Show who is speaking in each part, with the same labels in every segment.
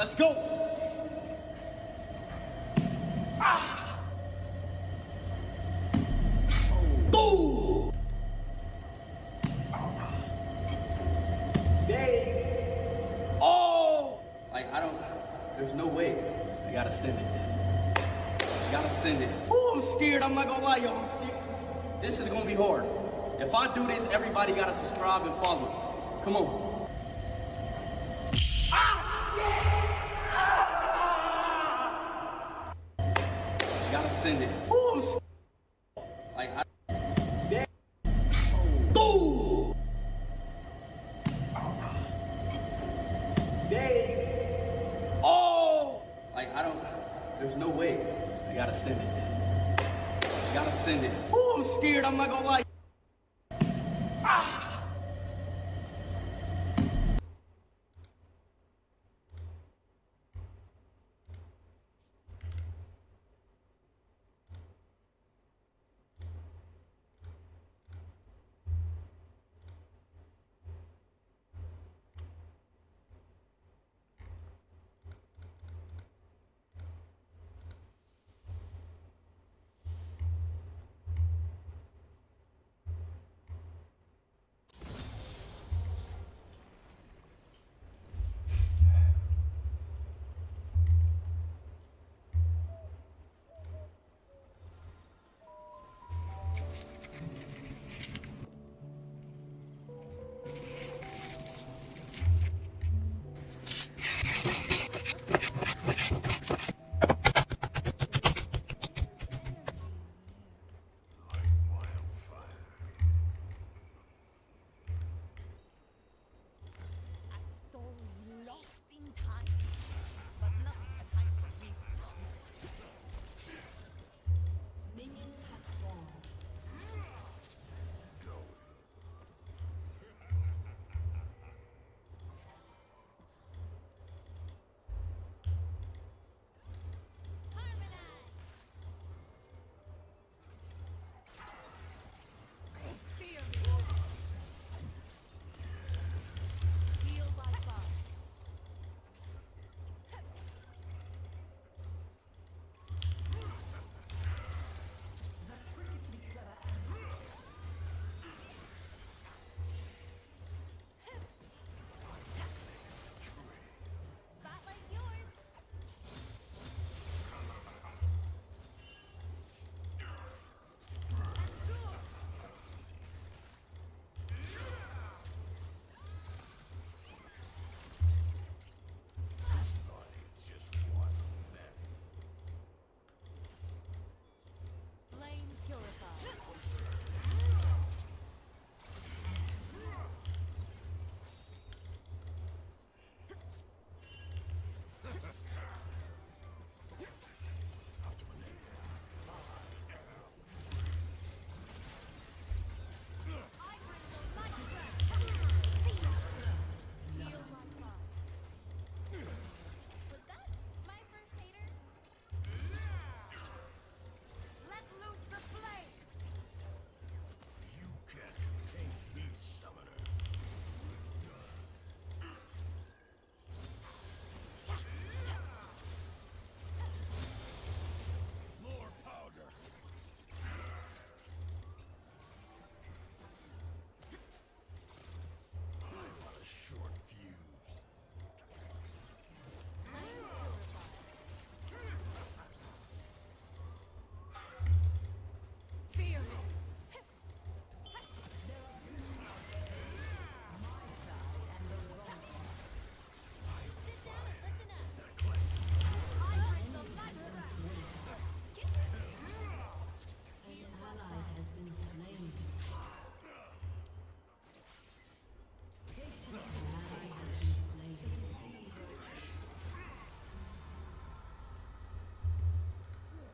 Speaker 1: Let's go. Boom. Dave. Oh. Like, there's no way. You gotta send it. You gotta send it. Oh, I'm scared. I'm not gonna lie, y'all. I'm scared. This is gonna be hard. If I do this, everybody gotta subscribe and follow. Come on. You gotta send it. Oh, I'm scared. Like, boom. Dave. Oh. Like, there's no way. You gotta send it. You gotta send it. Oh, I'm scared. I'm not gonna lie.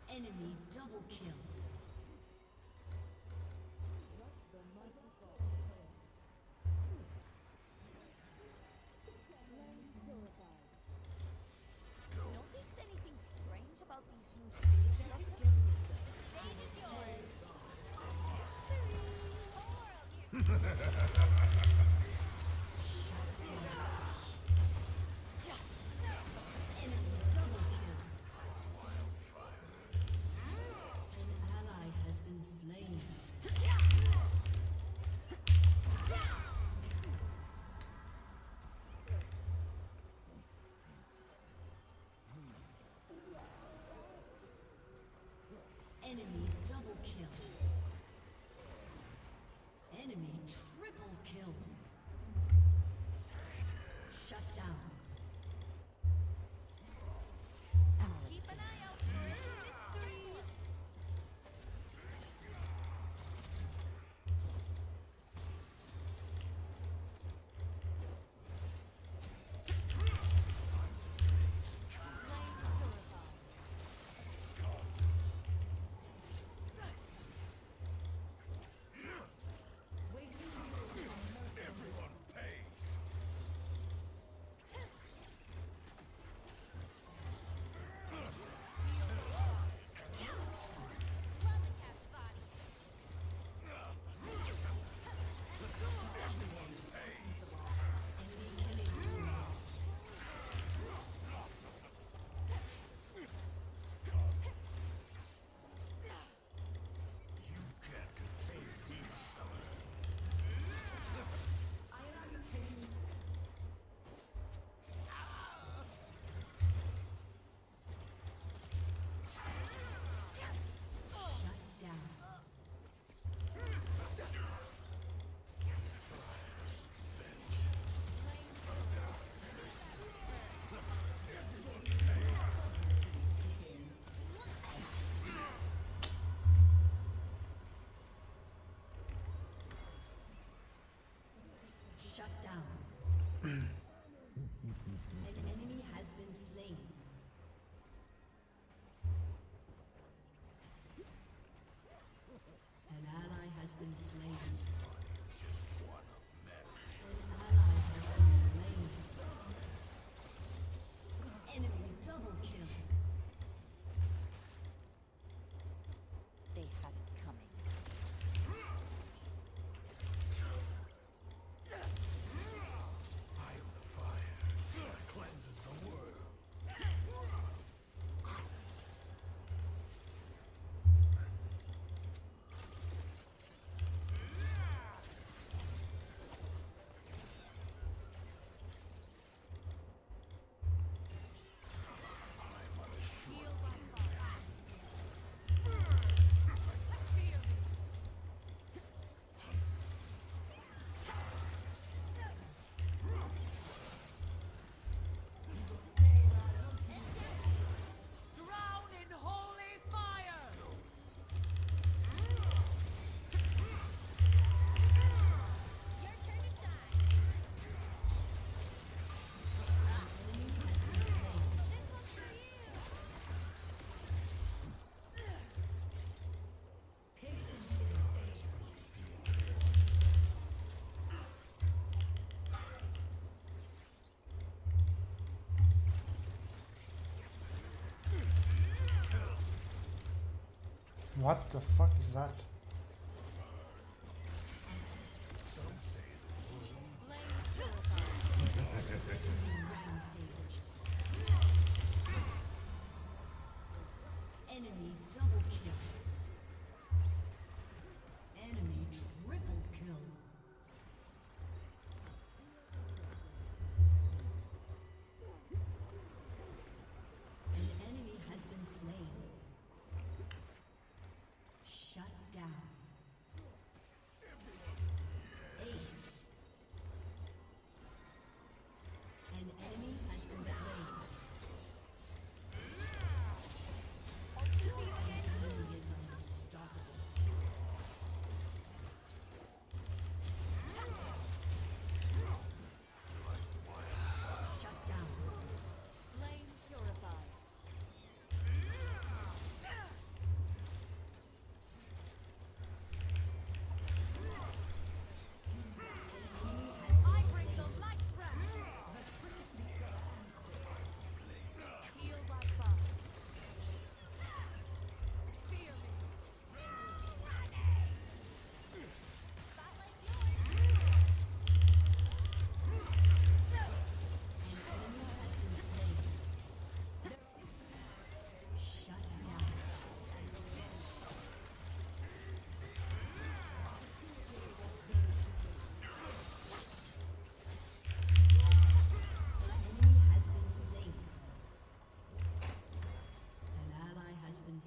Speaker 2: Enemy double kill.
Speaker 3: Noticed anything strange about these new speeds? Stage is yours.
Speaker 2: Enemy double kill. Enemy triple kill. Shut down.
Speaker 3: Keep an eye out for instant threes. Love the cat's body.
Speaker 2: Shut down. Shut down. An enemy has been slain. An ally has been slain. An ally has been slain. Enemy double kill.
Speaker 3: They had it coming. Drown in holy fire! Your turn to shine. This one's for you.
Speaker 4: What the fuck is that?
Speaker 2: Enemy double kill. Enemy triple kill. An enemy has been slain. Shut down. Ace. An enemy has been slain. An enemy has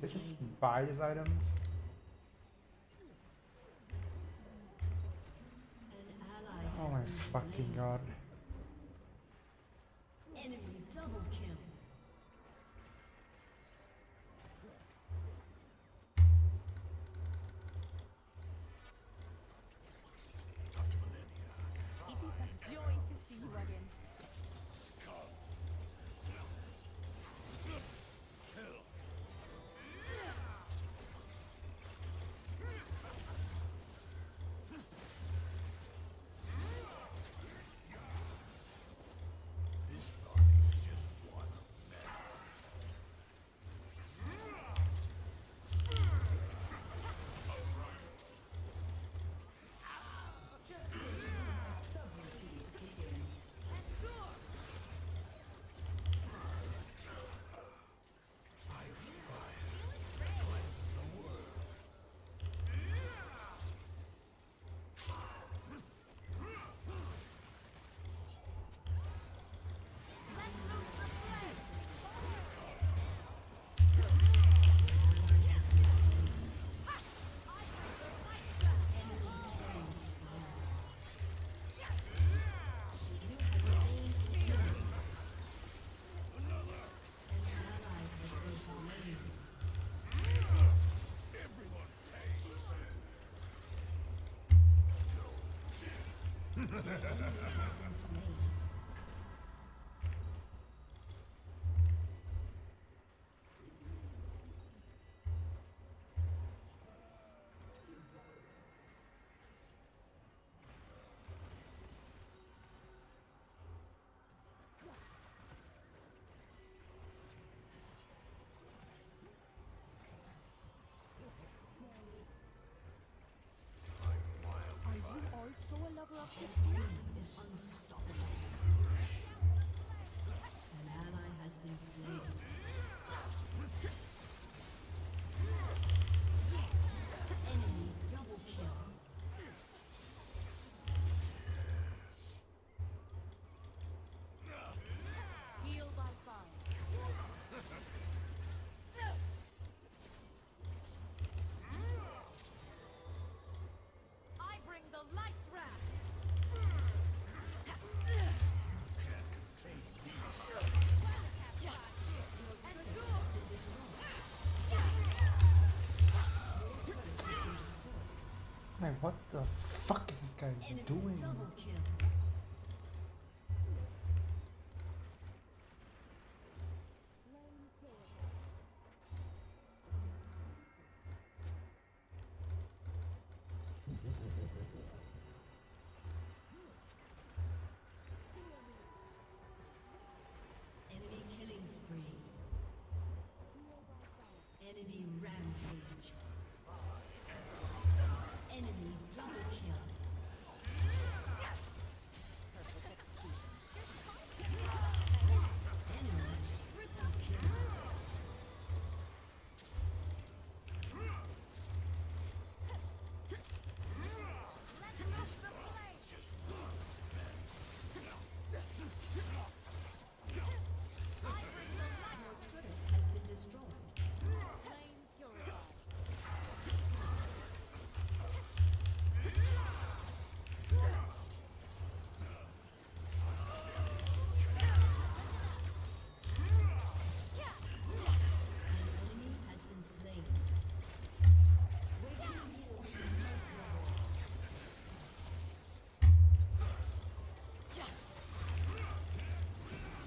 Speaker 4: They just buy these items.
Speaker 2: An ally has
Speaker 4: Oh my
Speaker 2: been
Speaker 4: fucking
Speaker 2: slain.
Speaker 4: god.
Speaker 2: Enemy double kill.
Speaker 3: It is a joy to see you again. Are you also a lover of history?
Speaker 2: Is unstoppable. An ally has been slain. Enemy double kill.
Speaker 3: Heal by fire. I bring the lights wrath.
Speaker 4: Man, what the fuck is this guy
Speaker 2: Enemy
Speaker 4: doing?
Speaker 2: double kill. Enemy killing spree. Enemy rampage. Enemy double kill. Enemy triple kill. Your turret has been destroyed.
Speaker 3: Flame purified.
Speaker 2: Enemy has been slain.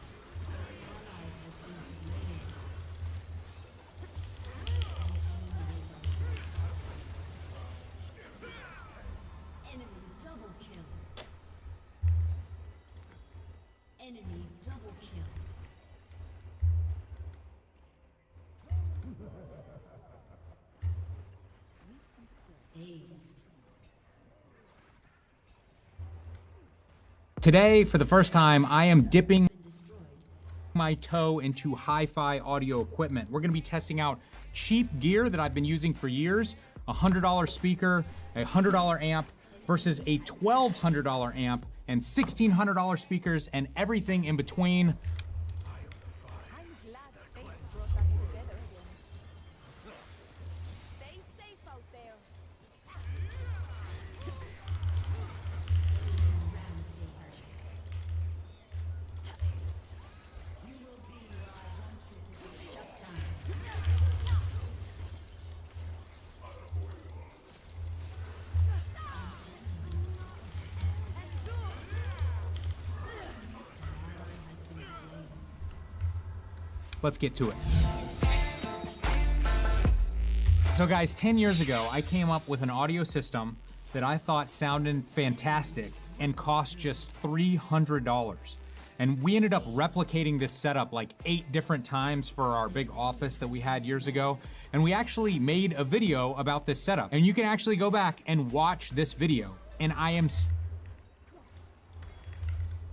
Speaker 2: Ally has been slain. Enemy double kill. Enemy double kill. Aced.
Speaker 5: Today, for the first time, I am dipping
Speaker 2: Been destroyed.
Speaker 5: my toe into hi-fi audio equipment. We're gonna be testing out cheap gear that I've been using for years, a $100 speaker, a $100 amp, versus a $1,200 amp and $1,600 speakers and everything in between.
Speaker 3: I'm glad fate brought us together again.
Speaker 5: Let's get to it. So guys, 10 years ago, I came up with an audio system that I thought sounded fantastic and cost just $300. And we ended up replicating this setup like 8 different times for our big office that we had years ago. And we actually made a video about this setup. And you can actually go back and watch this video. And I am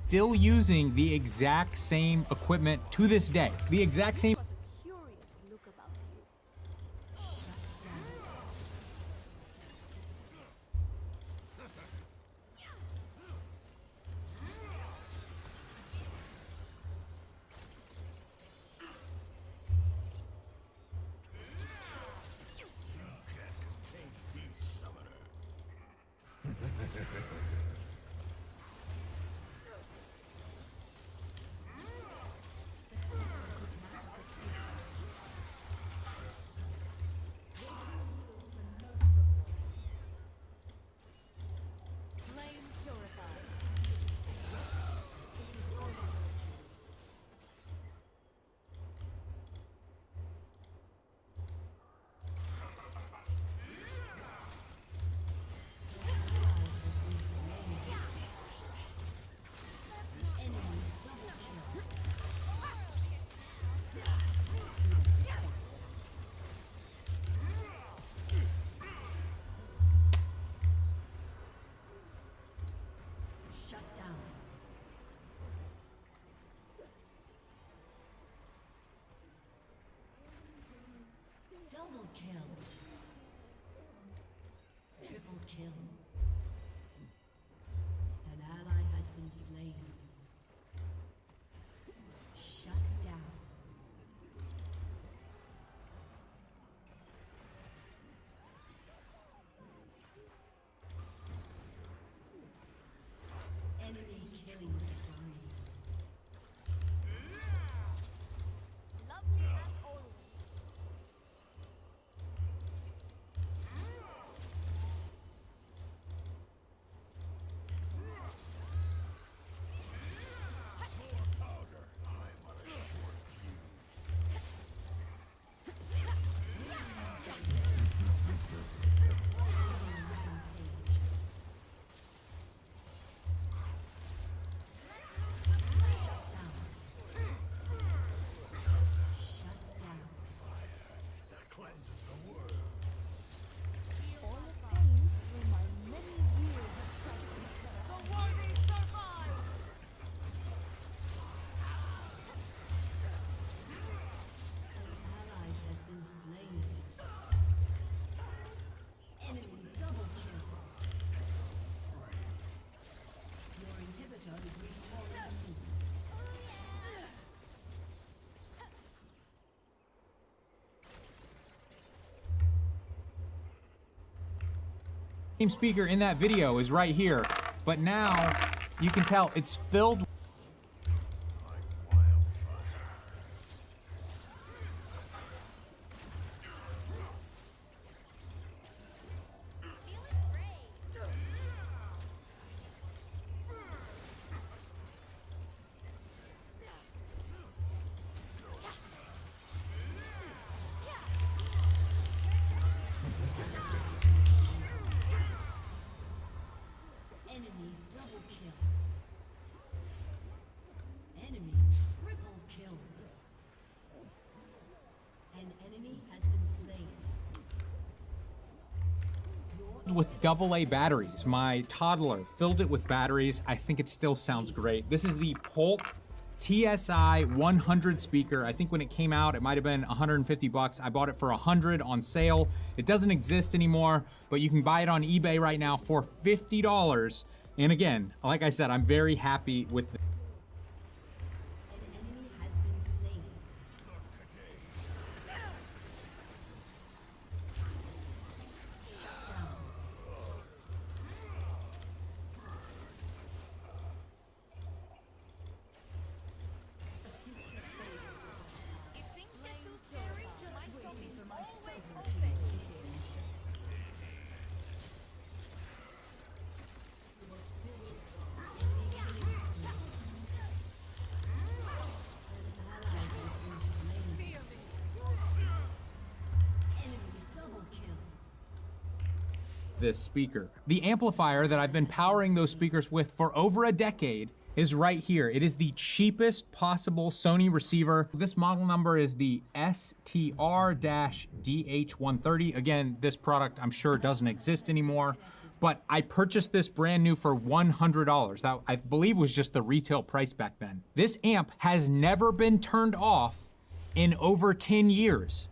Speaker 5: still using the exact same equipment to this day. The exact same.
Speaker 3: Curious look about you. Flame purified.
Speaker 2: Shut down. Double kill. Triple kill. An ally has been slain. Shut down. Enemy killing spree.
Speaker 3: Lovely as always. All of pain through my many years of practice. The worthy survive!
Speaker 2: Ally has been slain. Enemy double kill. Your inhibitor is respawning soon.
Speaker 5: Same speaker in that video is right here, but now you can tell it's filled.
Speaker 3: Feeling great.
Speaker 2: Enemy double kill. Enemy triple kill. An enemy has been slain.
Speaker 5: With AA batteries. My toddler filled it with batteries. I think it still sounds great. This is the Polk TSI 100 speaker. I think when it came out, it might have been 150 bucks. I bought it for 100 on sale. It doesn't exist anymore, but you can buy it on eBay right now for $50. And again, like I said, I'm very happy with it.
Speaker 2: An enemy has been slain. Shut down.
Speaker 3: If things get too scary, my job is always open.
Speaker 5: this speaker. The amplifier that I've been powering those speakers with for over a decade is right here. It is the cheapest possible Sony receiver. This model number is the STR-DH130. Again, this product I'm sure doesn't exist anymore, but I purchased this brand new for $100. That I believe was just the retail price back then. This amp has never been turned off in over 10 years,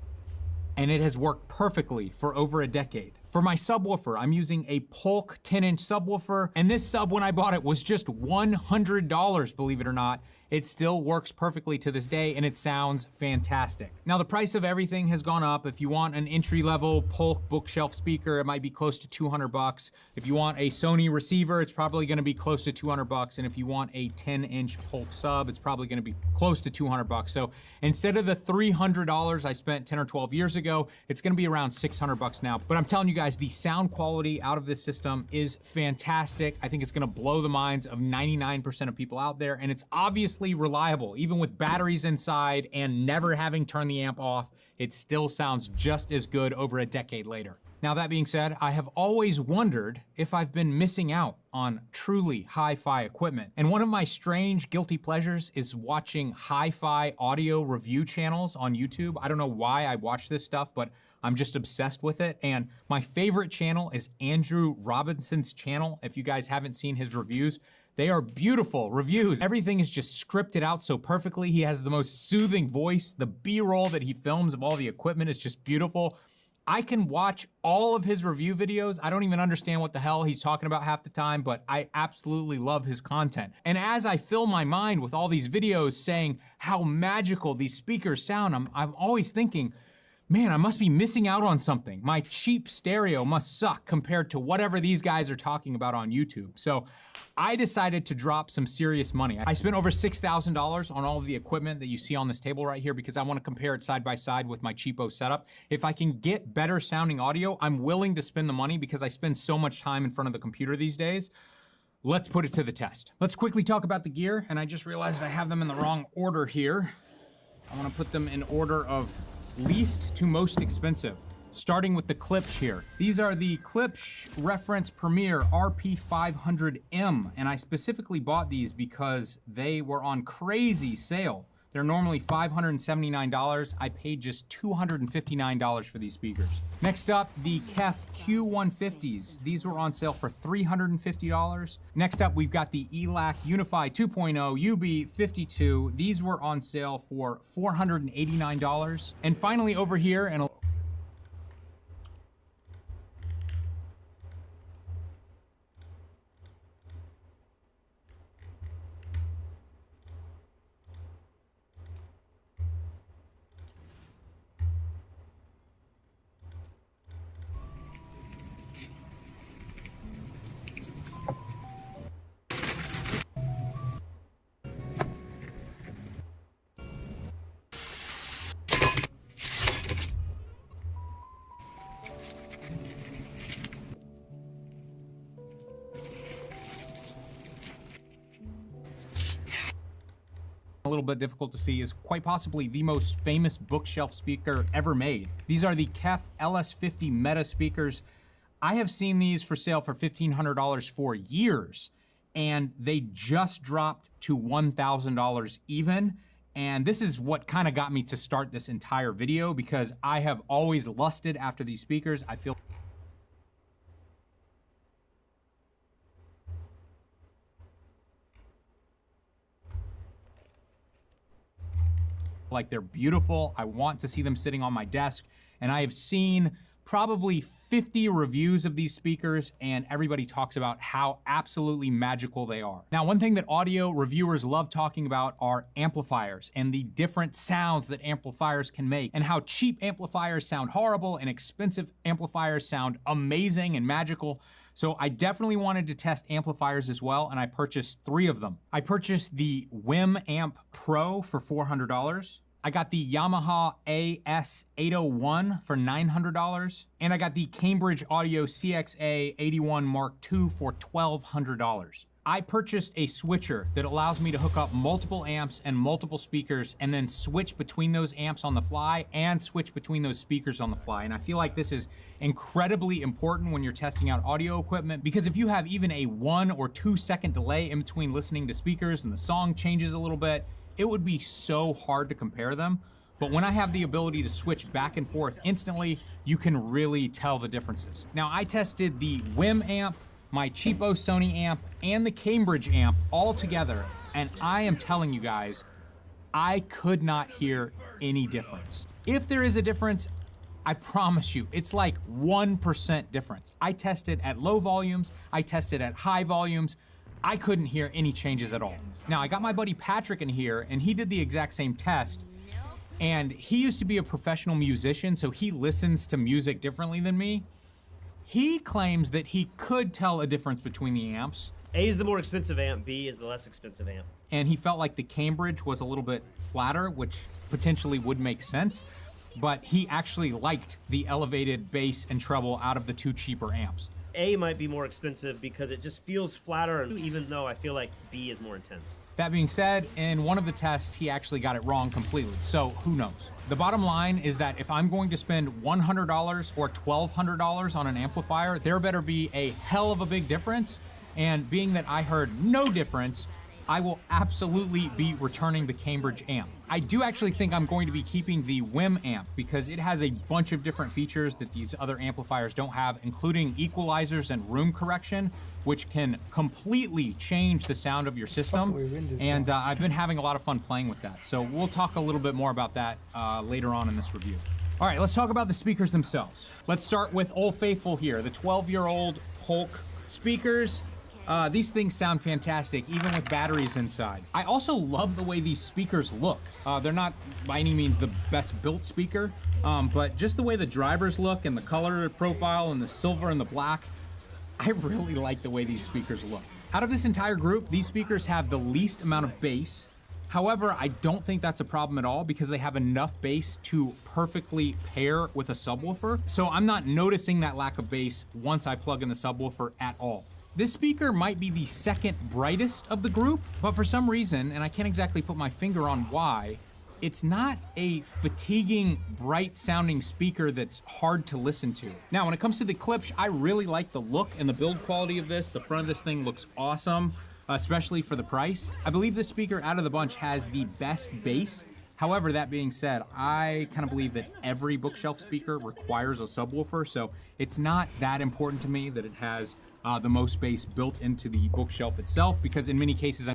Speaker 5: and it has worked perfectly for over a decade. For my subwoofer, I'm using a Polk 10-inch subwoofer, and this sub, when I bought it, was just $100, believe it or not. It still works perfectly to this day, and it sounds fantastic. Now, the price of everything has gone up. If you want an entry-level Polk bookshelf speaker, it might be close to 200 bucks. If you want a Sony receiver, it's probably gonna be close to 200 bucks. And if you want a 10-inch Polk sub, it's probably gonna be close to 200 bucks. So instead of the $300 I spent 10 or 12 years ago, it's gonna be around 600 bucks now. But I'm telling you guys, the sound quality out of this system is fantastic. I think it's gonna blow the minds of 99% of people out there, and it's obviously reliable. Even with batteries inside and never having turned the amp off, it still sounds just as good over a decade later. Now, that being said, I have always wondered if I've been missing out on truly hi-fi equipment. And one of my strange guilty pleasures is watching hi-fi audio review channels on YouTube. I don't know why I watch this stuff, but I'm just obsessed with it. And my favorite channel is Andrew Robinson's channel. If you guys haven't seen his reviews, they are beautiful reviews. Everything is just scripted out so perfectly. He has the most soothing voice. The B-roll that he films of all the equipment is just beautiful. I can watch all of his review videos. I don't even understand what the hell he's talking about half the time, but I absolutely love his content. And as I fill my mind with all these videos saying how magical these speakers sound, I'm always thinking, man, I must be missing out on something. My cheap stereo must suck compared to whatever these guys are talking about on YouTube. So I decided to drop some serious money. I spent over $6,000 on all of the equipment that you see on this table right here because I want to compare it side by side with my cheapo setup. If I can get better sounding audio, I'm willing to spend the money because I spend so much time in front of the computer these days. Let's put it to the test. Let's quickly talk about the gear, and I just realized I have them in the wrong order here. I want to put them in order of least to most expensive. Starting with the Klipsch here. These are the Klipsch Reference Premier RP500M, and I specifically bought these because they were on crazy sale. They're normally $579. I paid just $259 for these speakers. Next up, the KEF Q150s. These were on sale for $350. Next up, we've got the ELAC Unify 2.0 UB52. These were on sale for $489. And finally, over here, and a little bit difficult to see, is quite possibly the most famous bookshelf speaker ever made. These are the KEF LS50 Meta speakers. I have seen these for sale for $1,500 for years, and they just dropped to $1,000 even. And this is what kind of got me to start this entire video because I have always lusted after these speakers. I feel like they're beautiful. I want to see them sitting on my desk. And I have seen probably 50 reviews of these speakers, and everybody talks about how absolutely magical they are. Now, one thing that audio reviewers love talking about are amplifiers and the different sounds that amplifiers can make, and how cheap amplifiers sound horrible and expensive amplifiers sound amazing and magical. So I definitely wanted to test amplifiers as well, and I purchased 3 of them. I purchased the WIM Amp Pro for $400. I got the Yamaha AS801 for $900, and I got the Cambridge Audio CX-A81 Mark II for $1,200. I purchased a switcher that allows me to hook up multiple amps and multiple speakers and then switch between those amps on the fly and switch between those speakers on the fly. And I feel like this is incredibly important when you're testing out audio equipment, because if you have even a 1 or 2 second delay in between listening to speakers and the song changes a little bit, it would be so hard to compare them. But when I have the ability to switch back and forth instantly, you can really tell the differences. Now, I tested the WIM amp, my cheapo Sony amp, and the Cambridge amp all together, and I am telling you guys, I could not hear any difference. If there is a difference, I promise you, it's like 1% difference. I tested at low volumes, I tested at high volumes, I couldn't hear any changes at all. Now, I got my buddy Patrick in here, and he did the exact same test, and he used to be a professional musician, so he listens to music differently than me. He claims that he could tell a difference between the amps.
Speaker 6: A is the more expensive amp, B is the less expensive amp.
Speaker 5: And he felt like the Cambridge was a little bit flatter, which potentially would make sense, but he actually liked the elevated bass and treble out of the 2 cheaper amps.
Speaker 6: A might be more expensive because it just feels flatter, even though I feel like B is more intense.
Speaker 5: That being said, in one of the tests, he actually got it wrong completely, so who knows? The bottom line is that if I'm going to spend $100 or $1,200 on an amplifier, there better be a hell of a big difference, and being that I heard no difference, I will absolutely be returning the Cambridge amp. I do actually think I'm going to be keeping the WIM amp because it has a bunch of different features that these other amplifiers don't have, including equalizers and room correction, which can completely change the sound of your system. And I've been having a lot of fun playing with that. So we'll talk a little bit more about that later on in this review. All right, let's talk about the speakers themselves. Let's start with Old Faithful here, the 12-year-old Polk speakers. These things sound fantastic, even with batteries inside. I also love the way these speakers look. They're not by any means the best built speaker, but just the way the drivers look and the color profile and the silver and the black, I really like the way these speakers look. Out of this entire group, these speakers have the least amount of bass. However, I don't think that's a problem at all because they have enough bass to perfectly pair with a subwoofer. So I'm not noticing that lack of bass once I plug in the subwoofer at all. This speaker might be the second brightest of the group, but for some reason, and I can't exactly put my finger on why, it's not a fatiguing, bright sounding speaker that's hard to listen to. Now, when it comes to the Klipsch, I really like the look and the build quality of this. The front of this thing looks awesome, especially for the price. I believe this speaker out of the bunch has the best bass. However, that being said, I kind of believe that every bookshelf speaker requires a subwoofer, so it's not that important to me that it has the most bass built into the bookshelf itself, because in many cases,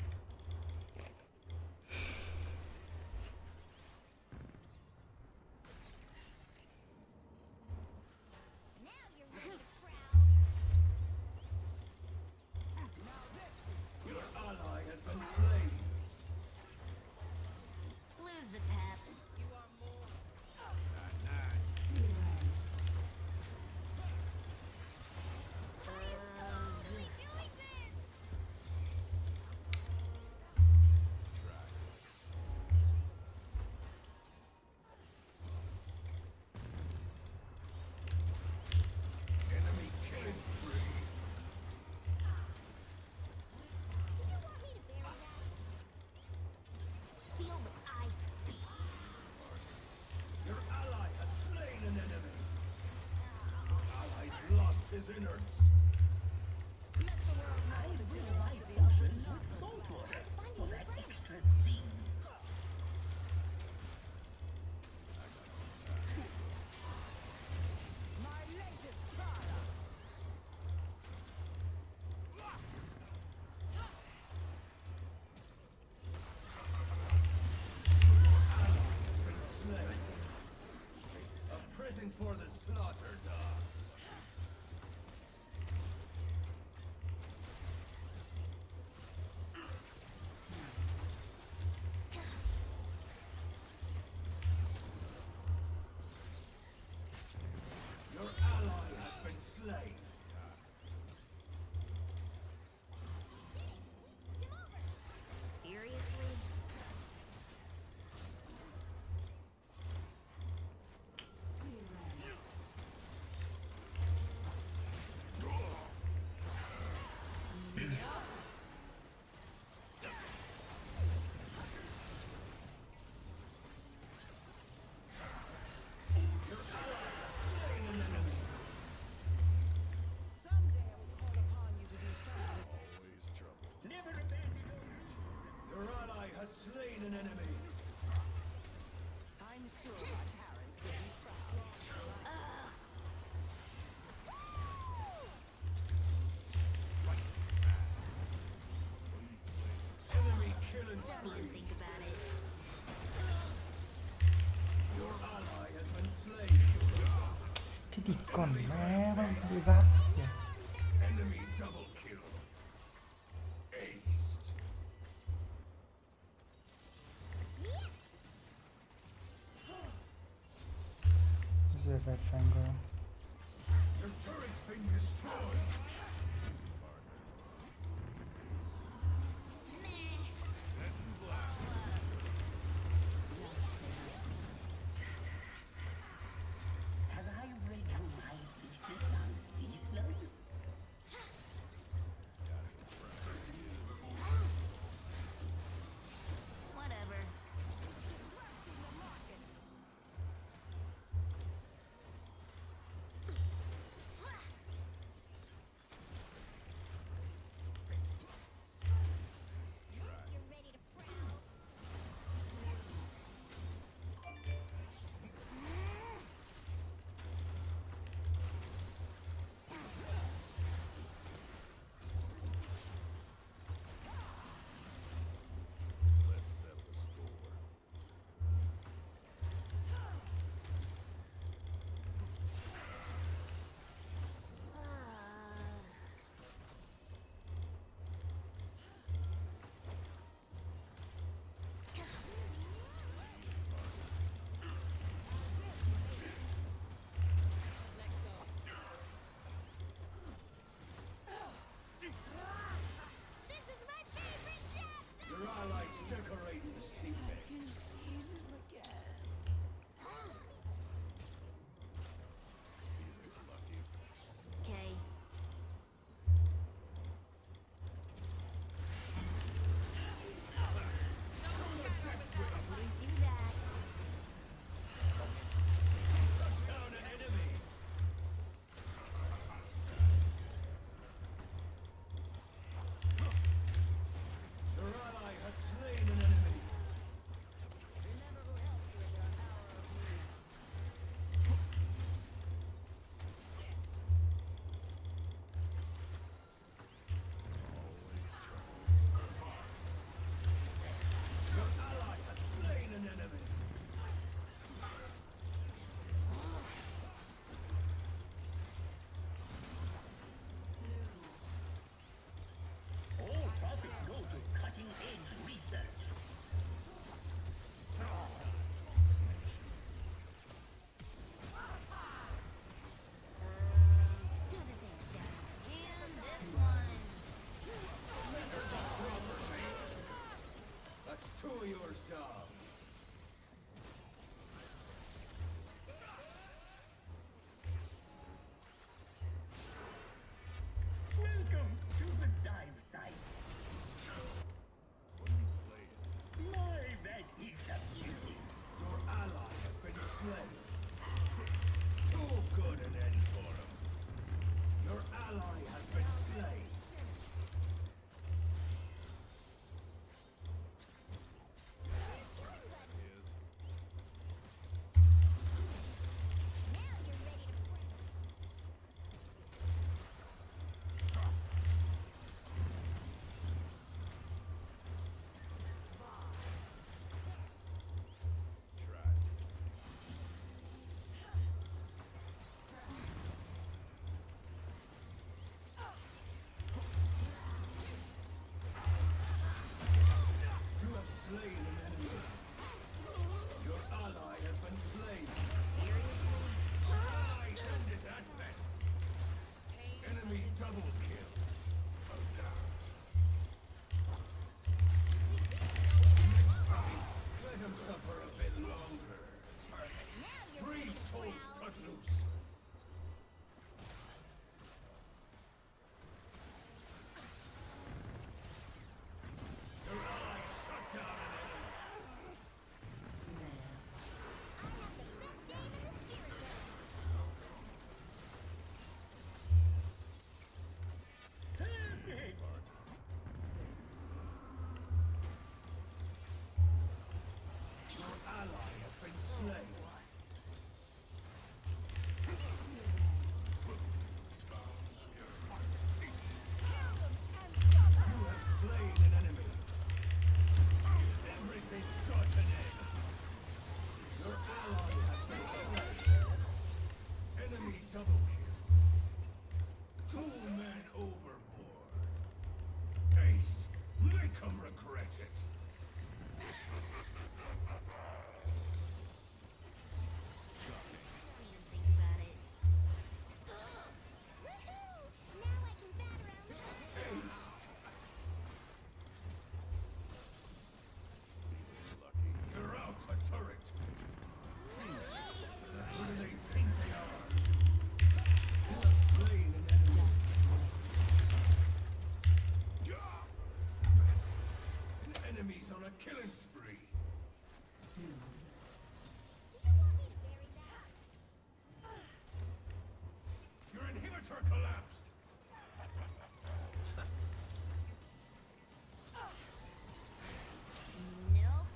Speaker 7: his innards. A prison for the slaughter dogs.
Speaker 4: ดิดก่อนแม่มันดูซัด
Speaker 7: Enemy double kill. Aced.
Speaker 4: This is a red triangle.
Speaker 7: Your turret's been destroyed.
Speaker 8: Have I read you my thesis on sea slopes?
Speaker 3: Whatever.
Speaker 7: killing spree.
Speaker 3: Do you want me to bury that?
Speaker 7: Your inhibitor collapsed.
Speaker 3: Nope.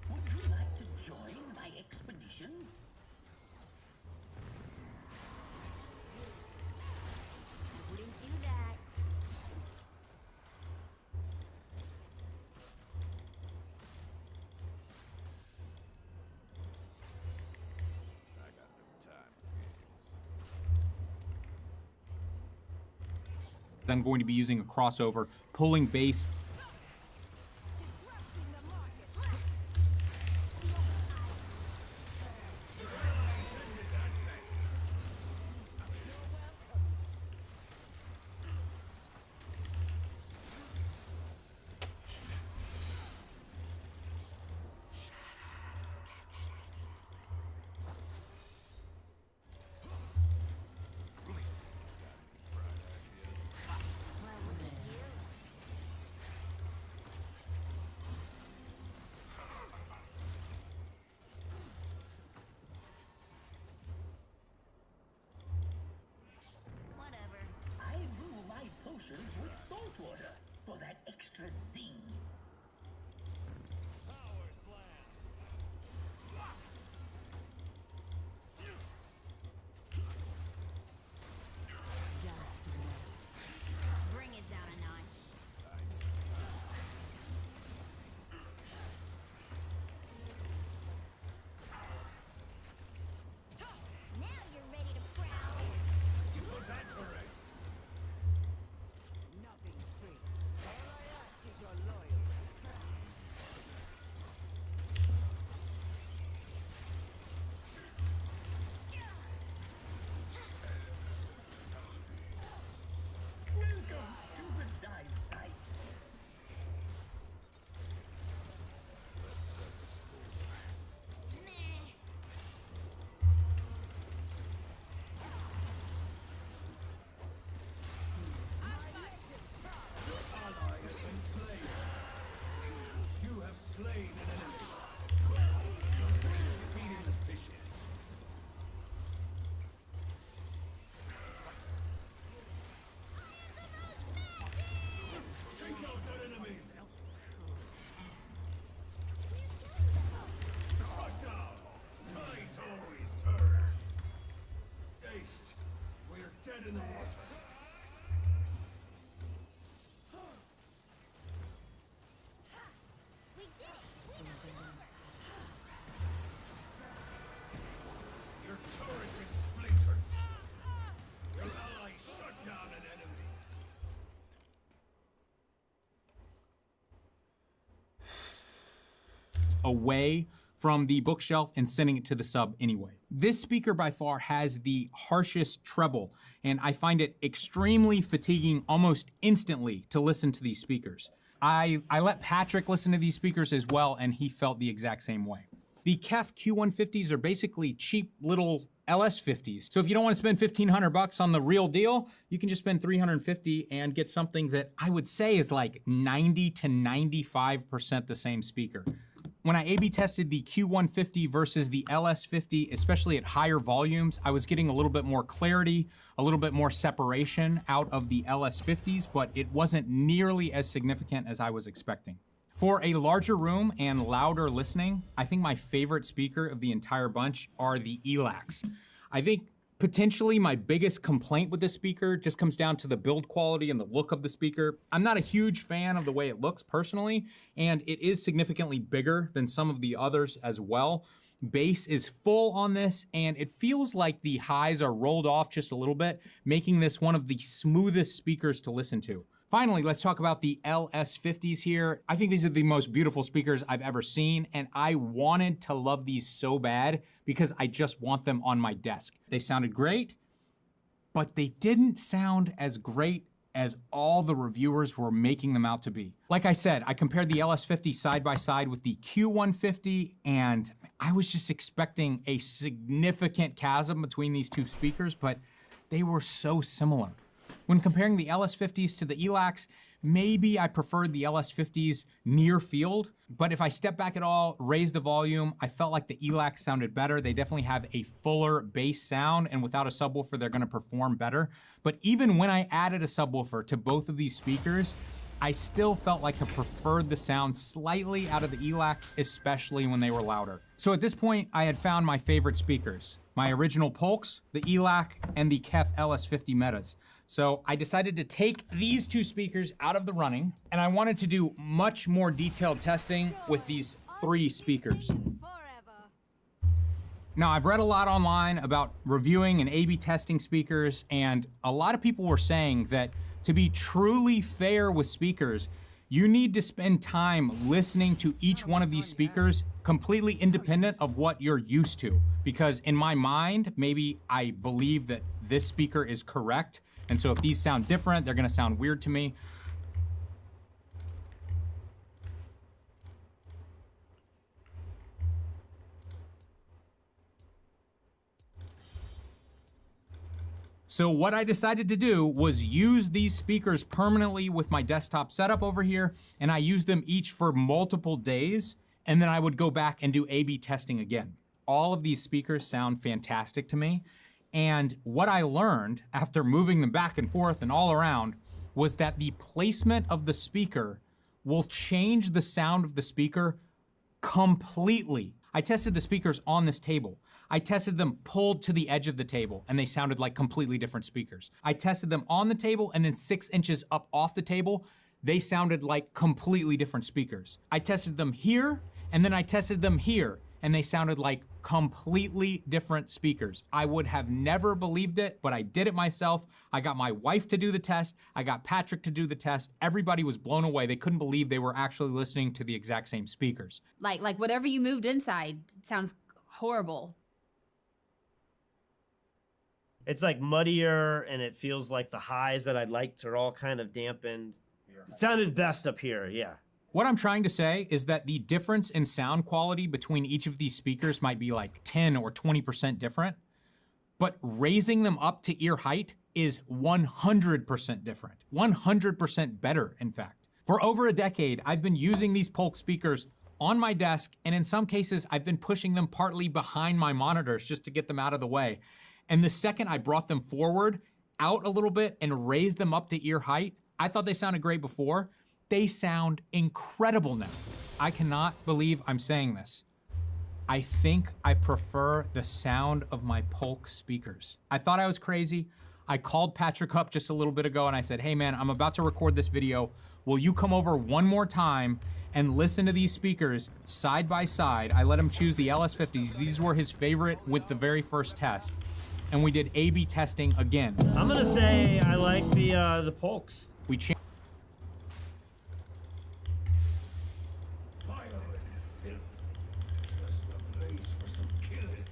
Speaker 8: Would you like to join my expedition?
Speaker 3: Wouldn't do that.
Speaker 7: I got no time for games.
Speaker 5: I'm going to be using a crossover, pulling base.
Speaker 3: Whatever.
Speaker 8: I brew my potions with salt water for that extra zing.
Speaker 2: Just wait.
Speaker 3: Bring it down a notch. Now you're ready to prowl.
Speaker 7: You put that to rest.
Speaker 2: Nothing spree. All I ask is your loyalty.
Speaker 8: Welcome to the dive site.
Speaker 3: Meh.
Speaker 7: Ally has been slain. You have slain an enemy. Finish feeding the fishes. Take out that enemy. Shut down. Tides always turn. Aced. We're dead in the water.
Speaker 3: We did it.
Speaker 7: Your turret in splinters. Your ally shut down an enemy.
Speaker 5: Away from the bookshelf and sending it to the sub anyway. This speaker by far has the harshest treble, and I find it extremely fatiguing almost instantly to listen to these speakers. I let Patrick listen to these speakers as well, and he felt the exact same way. The KEF Q150s are basically cheap little LS50s. So if you don't want to spend $1,500 on the real deal, you can just spend $350 and get something that I would say is like 90 to 95% the same speaker. When I A/B tested the Q150 versus the LS50, especially at higher volumes, I was getting a little bit more clarity, a little bit more separation out of the LS50s, but it wasn't nearly as significant as I was expecting. For a larger room and louder listening, I think my favorite speaker of the entire bunch are the ELACs. I think potentially my biggest complaint with this speaker just comes down to the build quality and the look of the speaker. I'm not a huge fan of the way it looks personally, and it is significantly bigger than some of the others as well. Bass is full on this, and it feels like the highs are rolled off just a little bit, making this one of the smoothest speakers to listen to. Finally, let's talk about the LS50s here. I think these are the most beautiful speakers I've ever seen, and I wanted to love these so bad because I just want them on my desk. They sounded great, but they didn't sound as great as all the reviewers were making them out to be. Like I said, I compared the LS50 side by side with the Q150, and I was just expecting a significant chasm between these two speakers, but they were so similar. When comparing the LS50s to the ELACs, maybe I preferred the LS50s near field, but if I step back at all, raise the volume, I felt like the ELACs sounded better. They definitely have a fuller bass sound, and without a subwoofer, they're gonna perform better. But even when I added a subwoofer to both of these speakers, I still felt like I preferred the sound slightly out of the ELACs, especially when they were louder. So at this point, I had found my favorite speakers. My original Polks, the ELAC, and the KEF LS50 Metas. So I decided to take these two speakers out of the running, and I wanted to do much more detailed testing with these 3 speakers.
Speaker 3: Forever.
Speaker 5: Now, I've read a lot online about reviewing and A/B testing speakers, and a lot of people were saying that to be truly fair with speakers, you need to spend time listening to each one of these speakers completely independent of what you're used to. Because in my mind, maybe I believe that this speaker is correct, and so if these sound different, they're gonna sound weird to me. So what I decided to do was use these speakers permanently with my desktop setup over here, and I used them each for multiple days, and then I would go back and do A/B testing again. All of these speakers sound fantastic to me, and what I learned after moving them back and forth and all around was that the placement of the speaker will change the sound of the speaker completely. I tested the speakers on this table. I tested them pulled to the edge of the table, and they sounded like completely different speakers. I tested them on the table, and then 6 inches up off the table, they sounded like completely different speakers. I tested them here, and then I tested them here, and they sounded like completely different speakers. I would have never believed it, but I did it myself. I got my wife to do the test. I got Patrick to do the test. Everybody was blown away. They couldn't believe they were actually listening to the exact same speakers.
Speaker 9: Like whatever you moved inside sounds horrible.
Speaker 6: It's like muddier, and it feels like the highs that I liked are all kind of dampened. It sounded best up here, yeah.
Speaker 5: What I'm trying to say is that the difference in sound quality between each of these speakers might be like 10 or 20% different, but raising them up to ear height is 100% different, 100% better, in fact. For over a decade, I've been using these Polk speakers on my desk, and in some cases, I've been pushing them partly behind my monitors just to get them out of the way. And the second I brought them forward, out a little bit, and raised them up to ear height, I thought they sounded great before. They sound incredible now. I cannot believe I'm saying this. I think I prefer the sound of my Polk speakers. I thought I was crazy. I called Patrick up just a little bit ago and I said, hey man, I'm about to record this video. Will you come over one more time and listen to these speakers side by side? I let him choose the LS50s. These were his favorite with the very first test. And we did A/B testing again.
Speaker 6: I'm gonna say I like the Polks.
Speaker 5: We changed.
Speaker 7: Fire and filth. Just a place for some killing.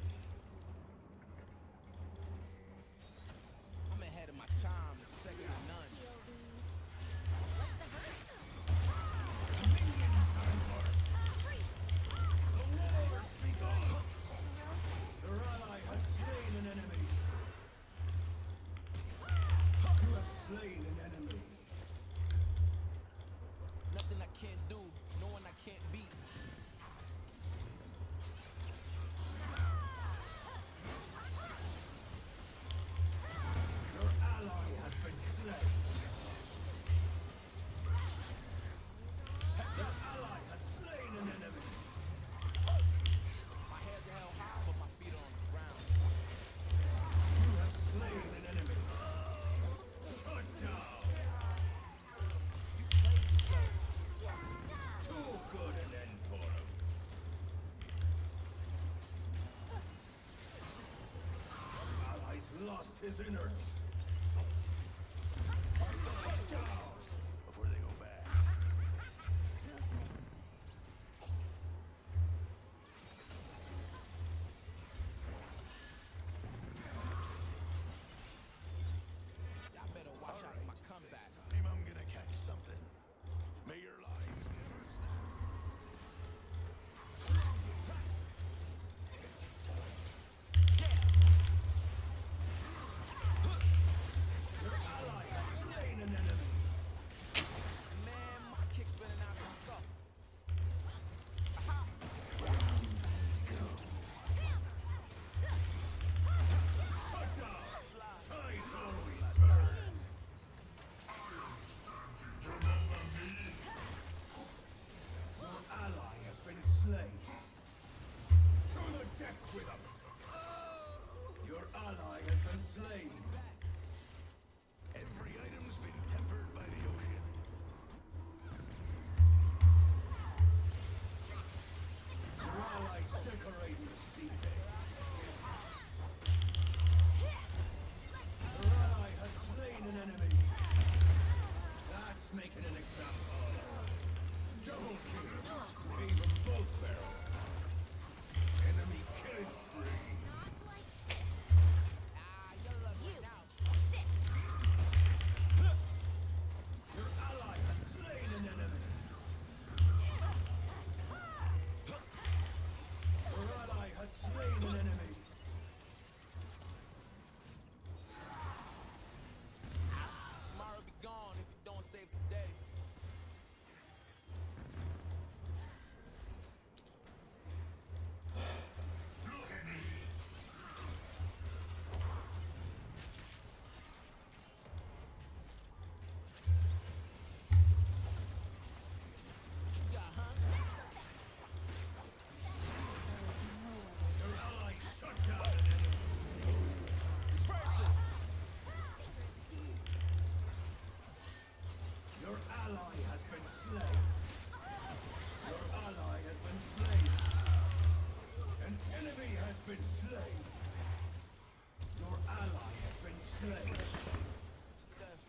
Speaker 10: I'm ahead of my time, second to none.
Speaker 7: Your ally has slain an enemy. You have slain an enemy.
Speaker 10: Nothing I can't do, no one I can't beat.
Speaker 7: Your ally has been slain. Your ally has slain an enemy.
Speaker 10: My head's held high, but my feet are on the ground.
Speaker 7: You have slain an enemy. Shut down.
Speaker 10: You played yourself.
Speaker 7: Too good an end for him. Allies lost his innards. Shut down before they go back.
Speaker 10: Y'all better watch out for my comeback.
Speaker 7: I'm gonna catch something. May your lives never stop. been slain. Your ally has been slain.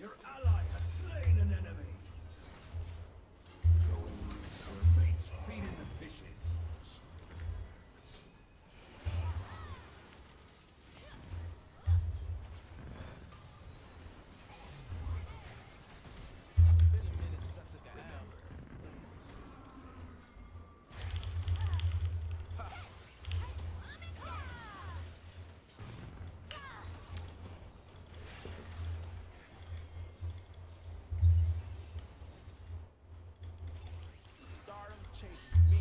Speaker 7: Your ally has slain an enemy. Your mate's feeding the fishes.
Speaker 10: Been a minute since I took a L. Stardom chases me.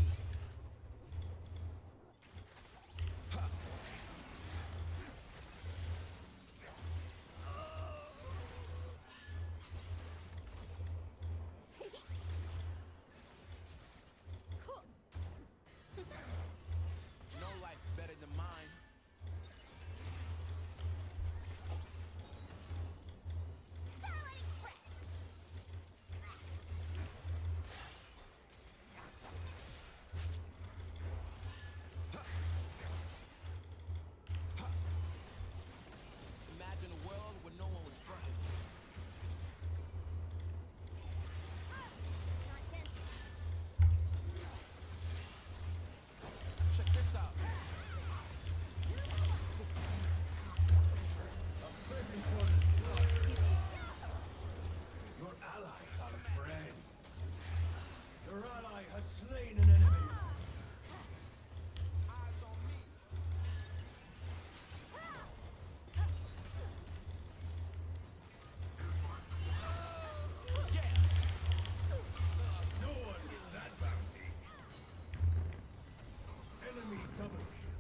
Speaker 10: No life's better than mine. Imagine a world where no one was fronting. Check this out.
Speaker 7: Your ally are friends. Your ally has slain an enemy.
Speaker 10: Eyes on me.
Speaker 7: No one gets that bounty. Enemy double kill.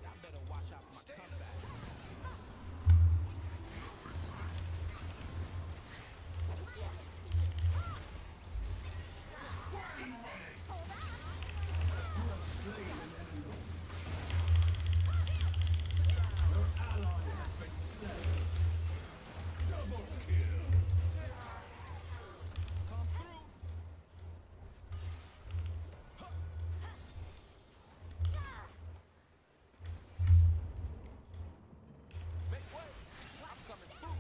Speaker 10: Y'all better watch out for my comeback.
Speaker 7: Your ally has been slain. Double kill.
Speaker 10: Come through. Make way. I'm coming through.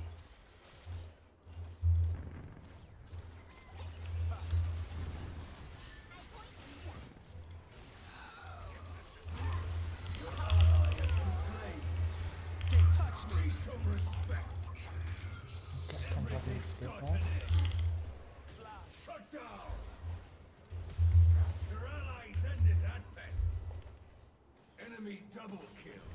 Speaker 10: Can't touch me.
Speaker 7: Show respect.
Speaker 4: Can probably skip
Speaker 7: Got
Speaker 4: that.
Speaker 7: an edge. Shut down. Your allies ended at best. Enemy double kill.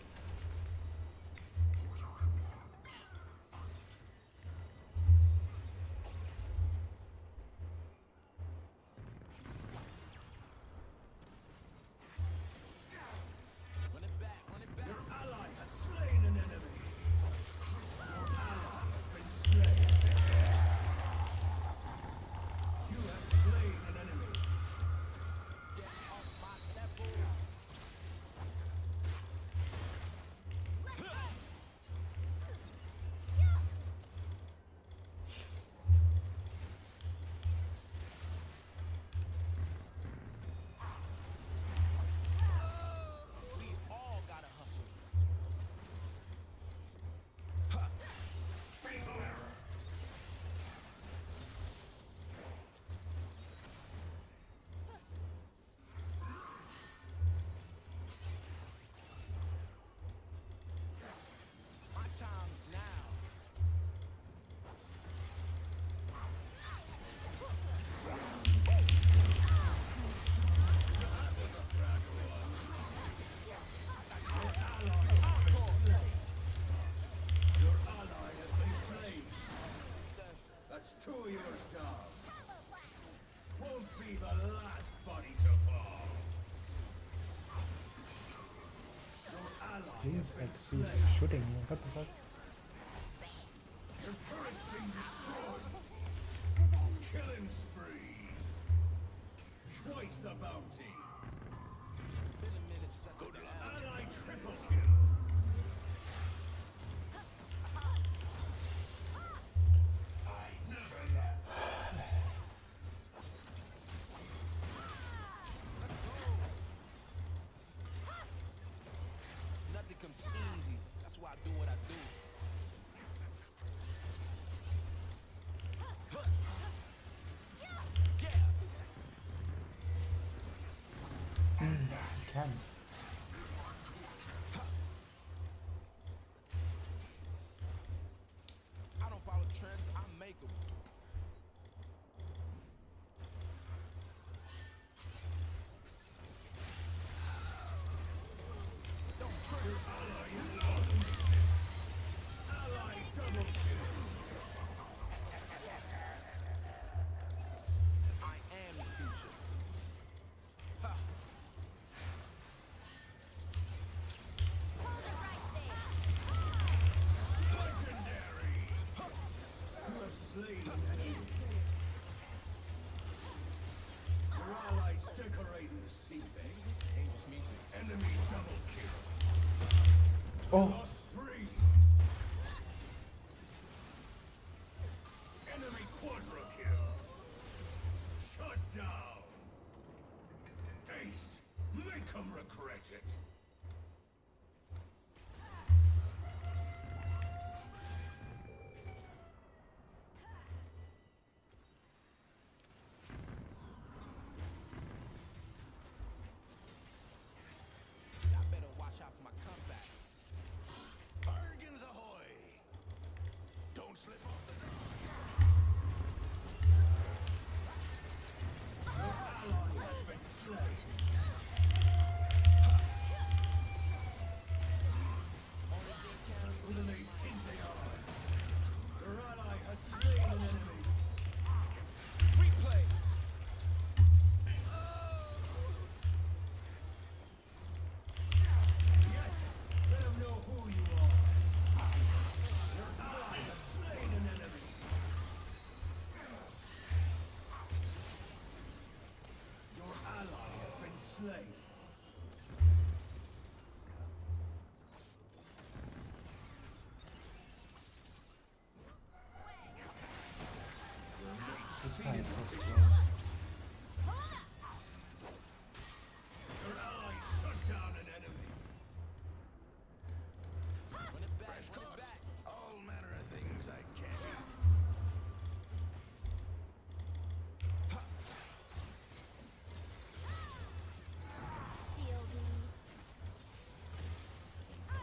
Speaker 10: Run it back. Run it back.
Speaker 7: Your ally has slain an enemy. Your ally has been slain. You have slain an enemy.
Speaker 10: Get off my level. We all gotta hustle.
Speaker 7: Fatal error.
Speaker 10: My time's now.
Speaker 7: Your ally has been slain. That's two of yours down. Won't be the last body to fall. Your ally
Speaker 4: Please,
Speaker 7: has been
Speaker 4: like, he's
Speaker 7: slain.
Speaker 4: shooting me. What the fuck?
Speaker 7: Your turret's been destroyed. Killing spree. Twice the bounty.
Speaker 10: Been a minute since I took
Speaker 7: Your
Speaker 10: a L.
Speaker 7: ally
Speaker 10: comes easy. That's why I do what I do.
Speaker 4: Can.
Speaker 10: I don't follow trends, I make them. I am the future. Ha.
Speaker 7: You have slain an enemy. Your allies decorating the seabed.
Speaker 10: Dangerous music.
Speaker 7: Enemy double kill.
Speaker 4: Oh,
Speaker 7: Lost 3. Enemy quadra kill. Shut down. Aced. Make 'em regret it.
Speaker 10: Y'all better watch out for my comeback.
Speaker 7: Bargains ahoy. Don't slip off the Your ally has been slain. Who do they think they are? Your ally has slain an enemy.
Speaker 10: Replay.
Speaker 7: Yes, let them know who you are. Your ally has slain an enemy. Your ally has been slain.
Speaker 4: this guy is so close.
Speaker 7: Your ally shut down an enemy.
Speaker 10: Run it back, run it back.
Speaker 7: All manner of things I can't eat.
Speaker 3: Shielding.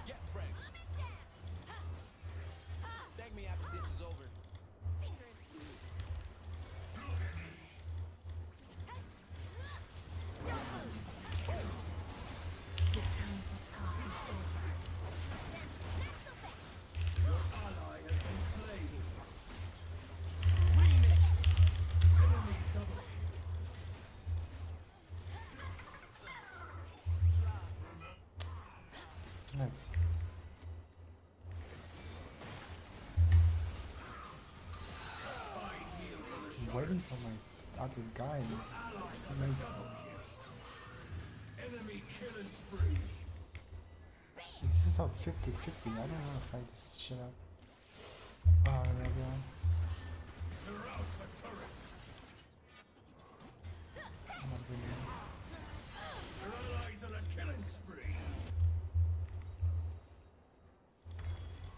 Speaker 10: Get Frank. Thank me after this is over.
Speaker 3: Fingers.
Speaker 7: Your ally has been slain.
Speaker 10: Remix.
Speaker 7: Enemy double kill.
Speaker 4: Nice.
Speaker 7: I kneel for the
Speaker 4: I'm waiting for my other guy to make
Speaker 7: enemy killing spree.
Speaker 4: this is all 50-50. I don't want to fight this shit up. Oh, everyone.
Speaker 7: They're out a turret.
Speaker 4: I'm not really.
Speaker 7: Your allies on a killing spree.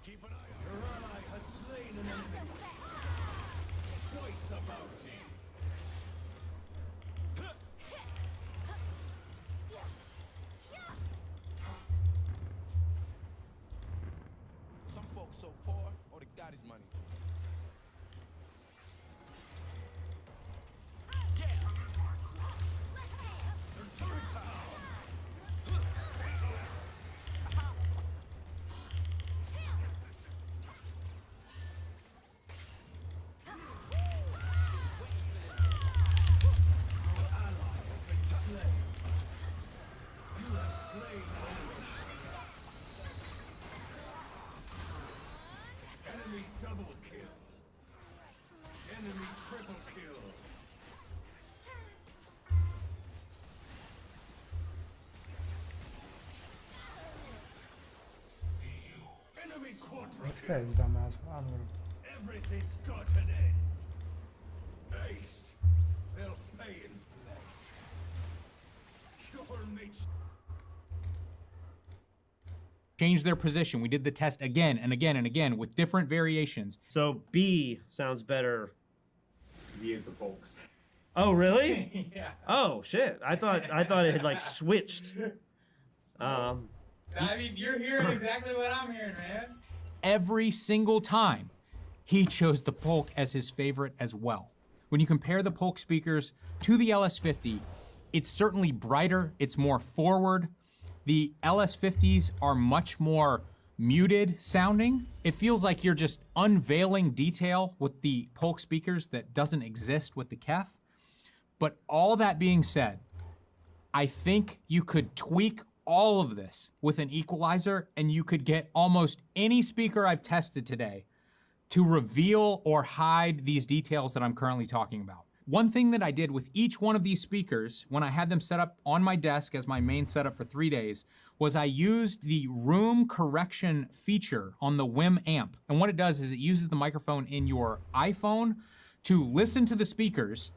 Speaker 7: Keep an eye on your ally has slain an enemy. Twice the bounty.
Speaker 10: Some folks so poor, or they got his money. Yeah.
Speaker 7: Their turret's down. Your ally has been slain. You have slain an enemy. Enemy double kill. Enemy triple kill. Enemy quadra
Speaker 4: This
Speaker 7: kill.
Speaker 4: guy is dumbass. I'm gonna.
Speaker 7: Everything's got an end. Aced. They'll pay in flesh. Your mate.
Speaker 5: Change their position. We did the test again and again and again with different variations.
Speaker 6: So B sounds better.
Speaker 11: B is the Polks.
Speaker 6: Oh, really?
Speaker 5: Yeah.
Speaker 6: Oh, shit. I thought it had like switched.
Speaker 5: I mean, you're hearing exactly what I'm hearing, man. Every single time, he chose the Polk as his favorite as well. When you compare the Polk speakers to the LS50, it's certainly brighter, it's more forward. The LS50s are much more muted sounding. It feels like you're just unveiling detail with the Polk speakers that doesn't exist with the Kef. But all that being said, I think you could tweak all of this with an equalizer and you could get almost any speaker I've tested today to reveal or hide these details that I'm currently talking about. One thing that I did with each one of these speakers when I had them set up on my desk as my main setup for 3 days was I used the room correction feature on the WIM amp. And what it does is it uses the microphone in your iPhone to listen to the speakers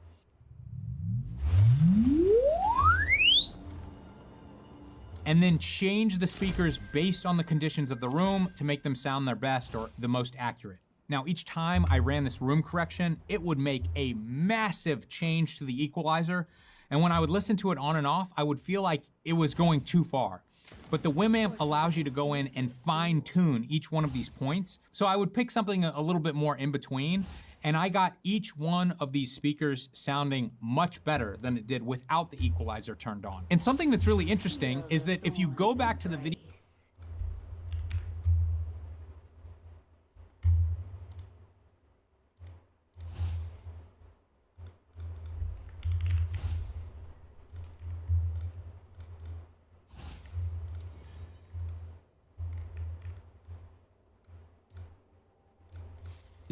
Speaker 5: and then change the speakers based on the conditions of the room to make them sound their best or the most accurate. Now, each time I ran this room correction, it would make a massive change to the equalizer. And when I would listen to it on and off, I would feel like it was going too far. But the WIM amp allows you to go in and fine tune each one of these points. So I would pick something a little bit more in between. And I got each one of these speakers sounding much better than it did without the equalizer turned on. And something that's really interesting is that if you go back to the video,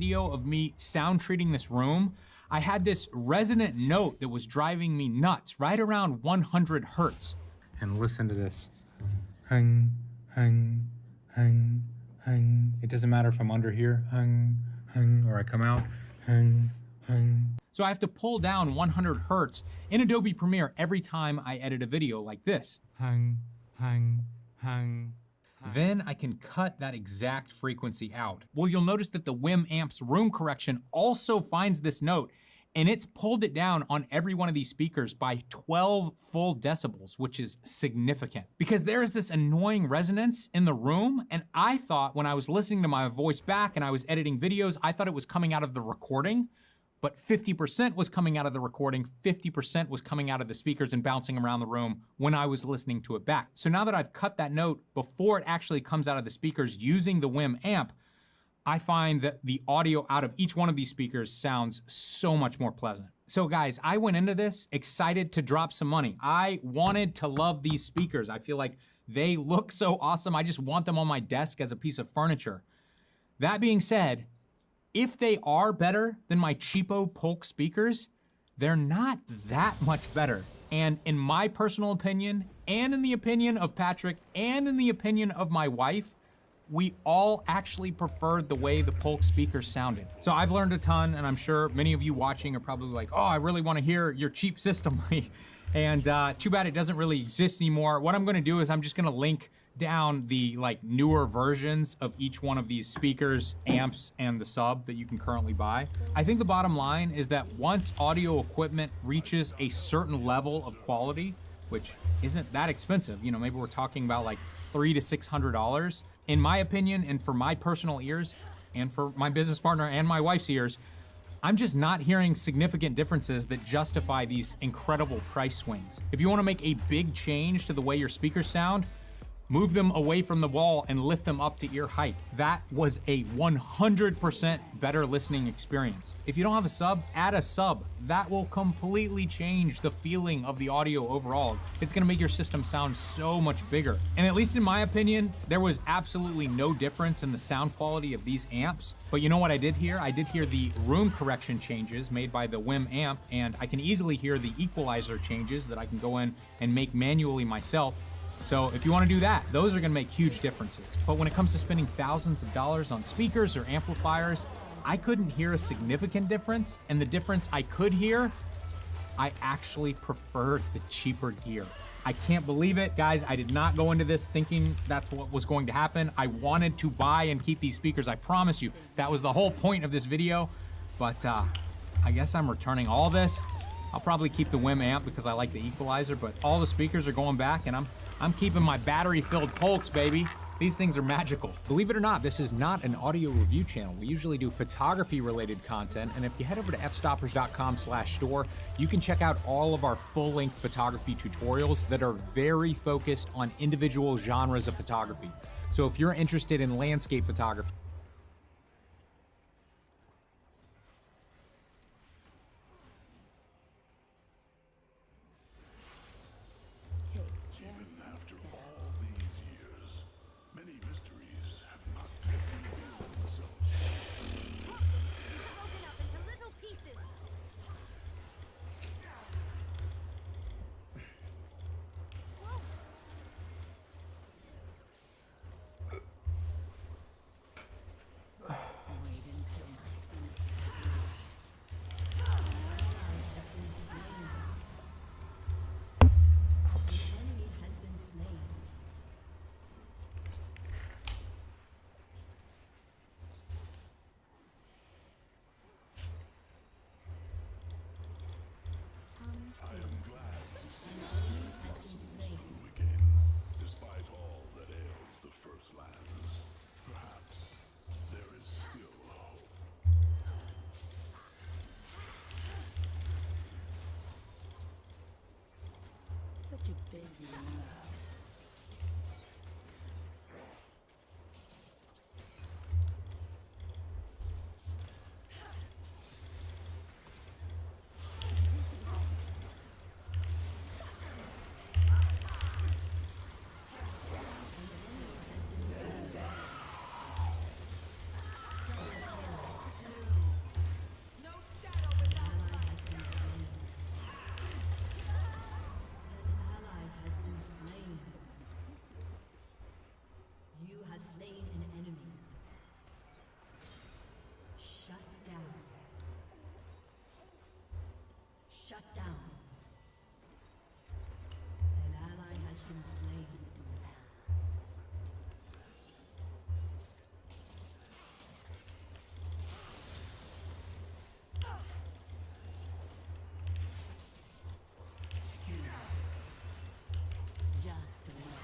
Speaker 5: of me sound treating this room, I had this resonant note that was driving me nuts, right around 100 hertz. And listen to this. Hung, hung, hung, hung. It doesn't matter if I'm under here, hung, hung, or I come out, hung, hung. So I have to pull down 100 hertz in Adobe Premiere every time I edit a video like this. Hung, hung, hung. Then I can cut that exact frequency out. Well, you'll notice that the WIM amp's room correction also finds this note, and it's pulled it down on every one of these speakers by 12 full decibels, which is significant. Because there is this annoying resonance in the room, and I thought when I was listening to my voice back and I was editing videos, I thought it was coming out of the recording, but 50% was coming out of the recording, 50% was coming out of the speakers and bouncing around the room when I was listening to it back. So now that I've cut that note before it actually comes out of the speakers using the WIM amp, I find that the audio out of each one of these speakers sounds so much more pleasant. So guys, I went into this excited to drop some money. I wanted to love these speakers. I feel like they look so awesome. I just want them on my desk as a piece of furniture. That being said, if they are better than my cheapo Polk speakers, they're not that much better. And in my personal opinion, and in the opinion of Patrick, and in the opinion of my wife, we all actually preferred the way the Polk speakers sounded. So I've learned a ton, and I'm sure many of you watching are probably like, oh, I really want to hear your cheap system. And too bad it doesn't really exist anymore. What I'm gonna do is I'm just gonna link down the newer versions of each one of these speakers, amps, and the sub that you can currently buy. I think the bottom line is that once audio equipment reaches a certain level of quality, which isn't that expensive, you know, maybe we're talking about like $300 to $600, in my opinion, and for my personal ears, and for my business partner and my wife's ears, I'm just not hearing significant differences that justify these incredible price swings. If you want to make a big change to the way your speakers sound, move them away from the wall and lift them up to ear height. That was a 100% better listening experience. If you don't have a sub, add a sub. That will completely change the feeling of the audio overall. It's gonna make your system sound so much bigger. And at least in my opinion, there was absolutely no difference in the sound quality of these amps. But you know what I did hear? I did hear the room correction changes made by the WIM amp, and I can easily hear the equalizer changes that I can go in and make manually myself. So if you want to do that, those are going to make huge differences. But when it comes to spending thousands of dollars on speakers or amplifiers, I couldn't hear a significant difference. And the difference I could hear, I actually preferred the cheaper gear. I can't believe it. Guys, I did not go into this thinking that's what was going to happen. I wanted to buy and keep these speakers. I promise you. That was the whole point of this video. But I guess I'm returning all this. I'll probably keep the WIM amp because I like the equalizer, but all the speakers are going back, and I'm keeping my battery-filled Polks, baby. These things are magical. Believe it or not, this is not an audio review channel. We usually do photography-related content, and if you head over to fstoppers.com/store, you can check out all of our full-length photography tutorials that are very focused on individual genres of photography. So if you're interested in landscape photography,
Speaker 7: After all these years, many mysteries have not yet revealed themselves.
Speaker 3: Broken up into little pieces.
Speaker 2: Wait until I see its The enemy has been slain.
Speaker 7: I am glad to see
Speaker 2: An enemy has been slain.
Speaker 7: you again, despite all that ails the First Lands. Perhaps there is still hope.
Speaker 2: Such a busy man.
Speaker 3: No shadow without light.
Speaker 2: An ally has been slain. You have slain an enemy. Shut down. Shut down. An ally has been slain. Just wait.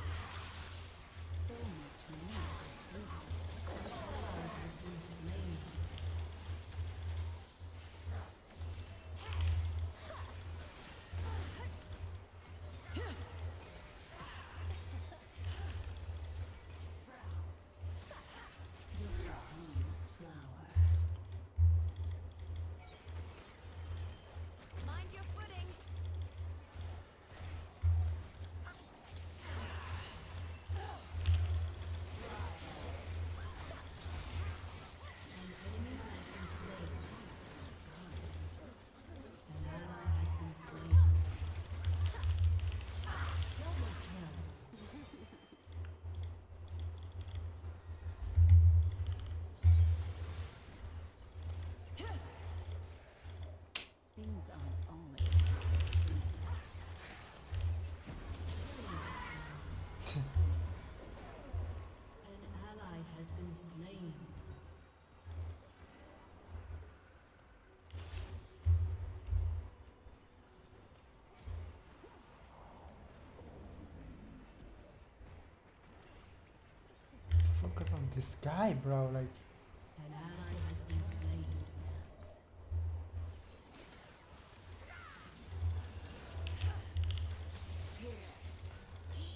Speaker 2: So much more to see. An ally has been slain. Just a harmless flower.
Speaker 3: Mind your footing.
Speaker 2: An enemy has been slain. An ally has been slain. Double kill. Things aren't always An ally has been slain.
Speaker 4: Focus on this guy, bro. Like,
Speaker 2: An ally has been slain.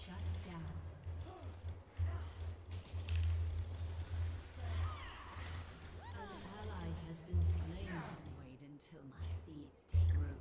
Speaker 2: Shut down. An ally has been slain. Wait until my seeds take root.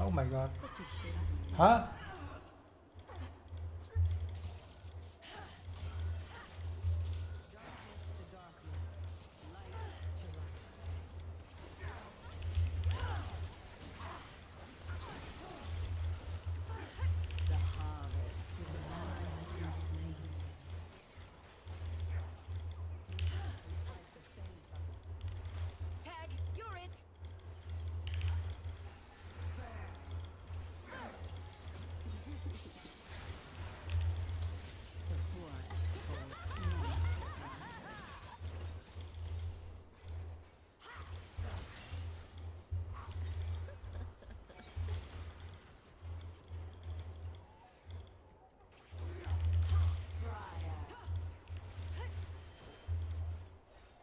Speaker 4: Oh my god.
Speaker 2: Such a busy
Speaker 4: Huh?
Speaker 2: the harvest is an ally has been slain.
Speaker 3: Tag, you're it.
Speaker 2: The forest holds many surprises.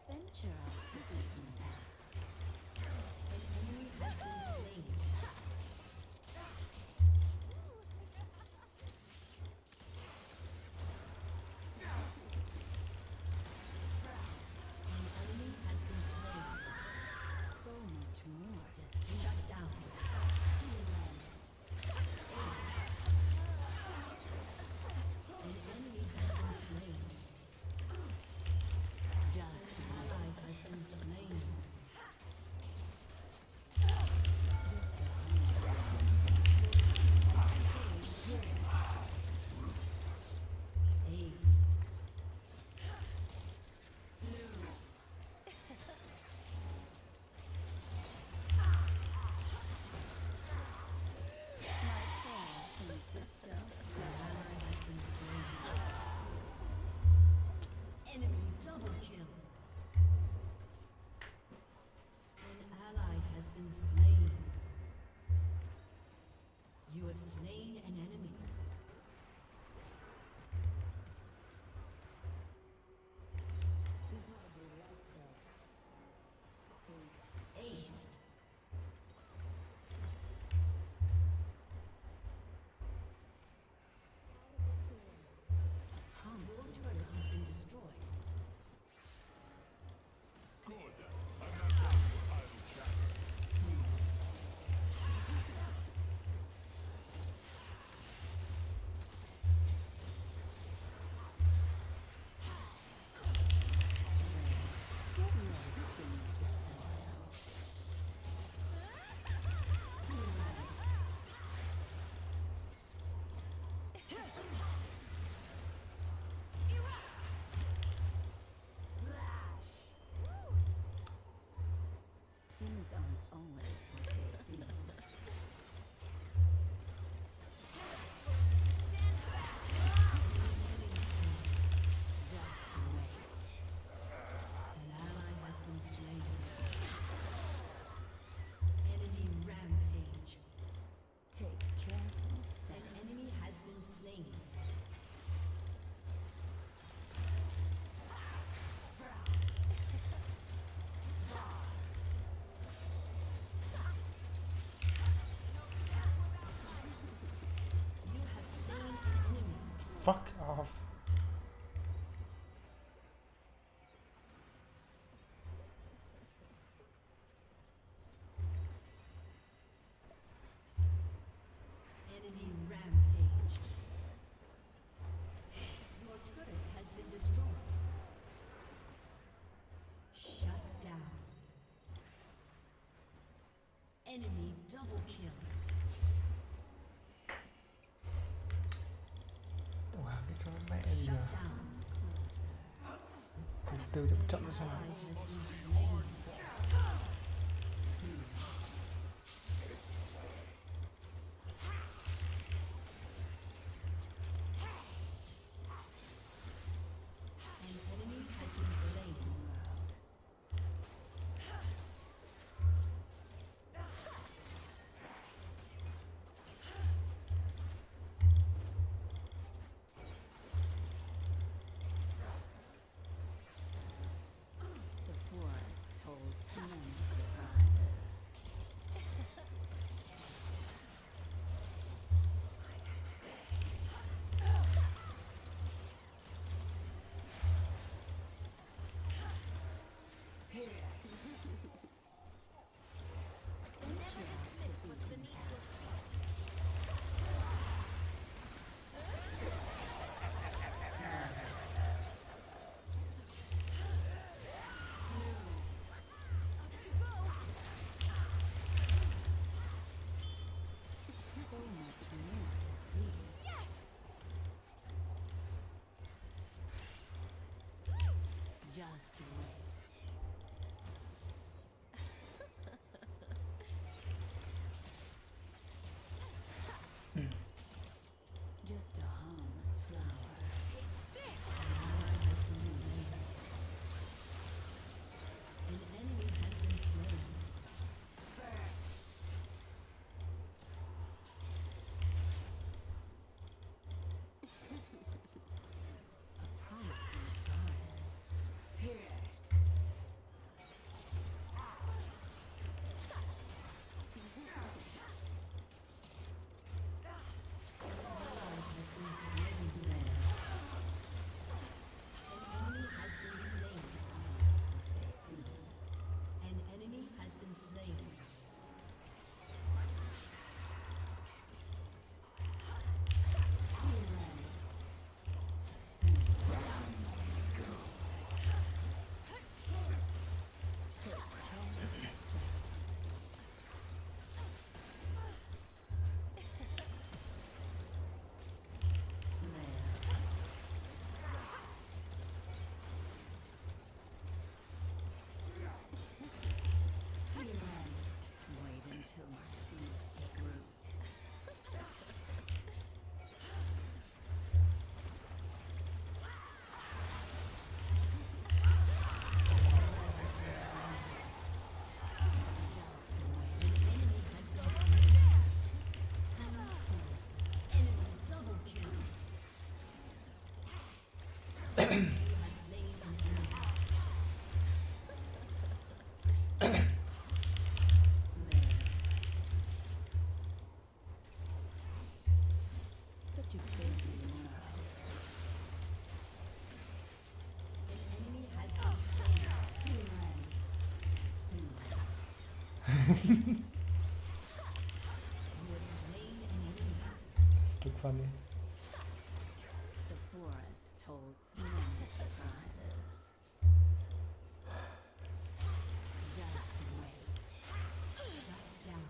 Speaker 2: Venture off the beaten path. An enemy has been slain. An enemy has been slain. So much more to see. Shut down. An enemy has been slain. Just an ally has been slain. Aced. My fall thinks itself. The ally has been slain. Enemy double kill. An ally has been slain. You have slain an enemy. Aced. Your turret has been destroyed. Get ready to meet the soil. Things aren't always what they seem. Just wait. An ally has been slain. Enemy rampage. Take careful steps. An enemy has been slain. You have slain an enemy.
Speaker 4: Fuck off.
Speaker 2: Enemy rampage. Your turret has been destroyed. Shut down. Enemy double kill.
Speaker 4: Wow, cái cho mẹ gì
Speaker 2: Shut
Speaker 4: à?
Speaker 2: down.
Speaker 4: Từ từ chậm chậm ra sao?
Speaker 2: Ally has been slain. An enemy has been slain. Such a busy world. An enemy has been slain. You have slain an enemy.
Speaker 4: Still funny.
Speaker 2: The forest holds many surprises. Just wait. Shut down.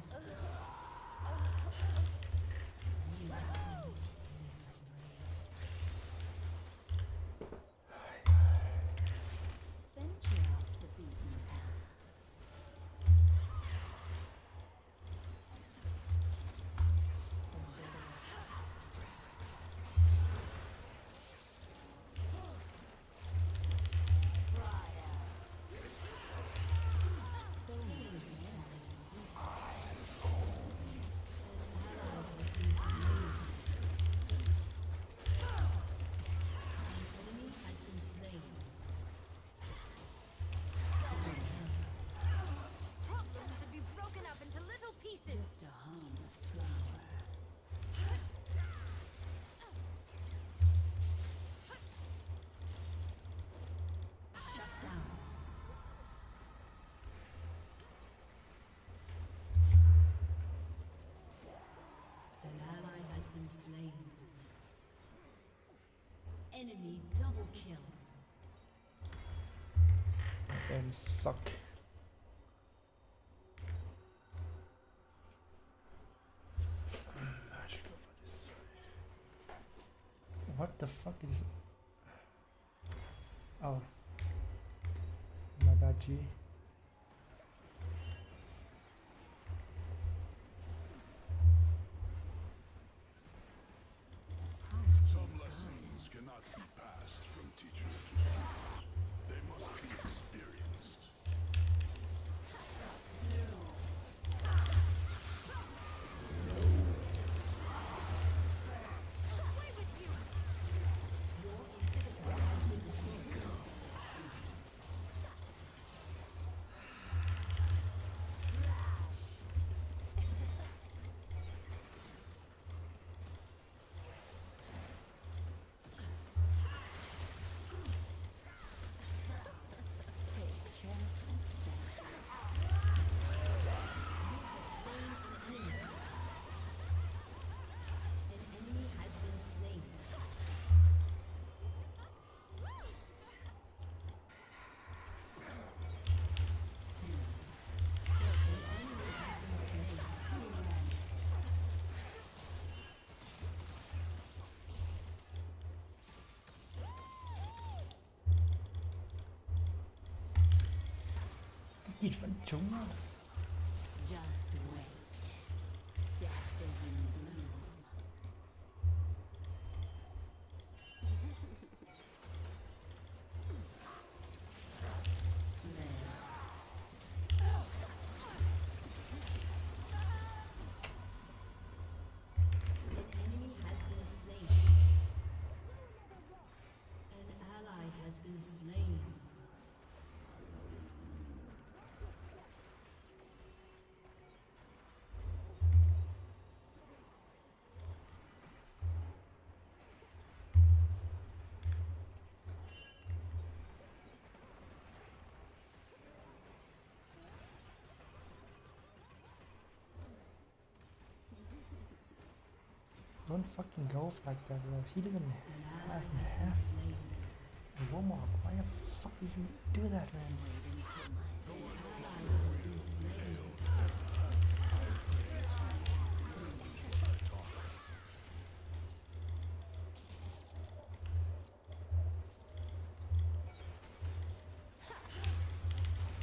Speaker 2: Venture off the beaten path.
Speaker 3: Problems should be broken up into little pieces.
Speaker 2: Just a harmless flower. Shut down. An ally has been slain. Enemy double kill.
Speaker 4: Them suck. I should go for this. What the fuck is? Oh, my bad, G.
Speaker 7: Some lessons cannot be passed from teacher to student. They must be experienced.
Speaker 3: Away with you.
Speaker 2: Take careful steps. You have slain an enemy. An enemy has been slain.
Speaker 4: Ít vẫn trúng á.
Speaker 2: Just wait. Death is in bloom. An enemy has been slain. An ally has been slain.
Speaker 4: Don't fucking go like that, bro. He doesn't
Speaker 2: An
Speaker 4: have
Speaker 2: ally has been
Speaker 4: half
Speaker 2: slain.
Speaker 4: a warm-up. Why the fuck did you do that, man?
Speaker 2: Wait until my ally has been slain.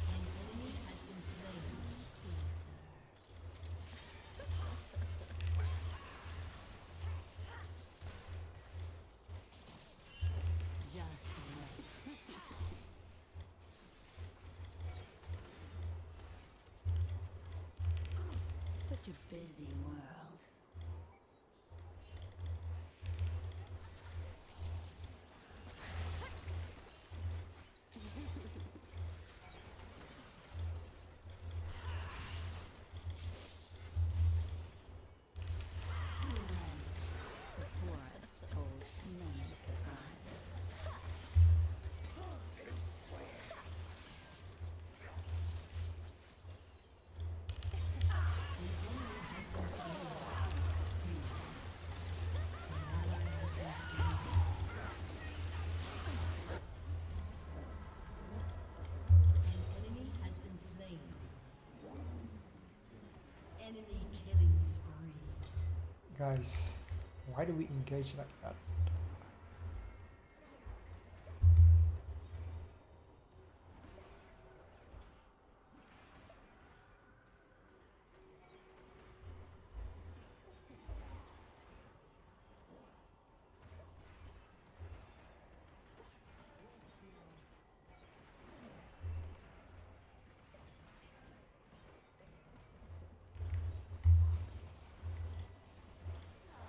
Speaker 2: An enemy has been slain. Just wait. Such a busy world. Enemy killing spree.
Speaker 4: Guys, why do we engage like that?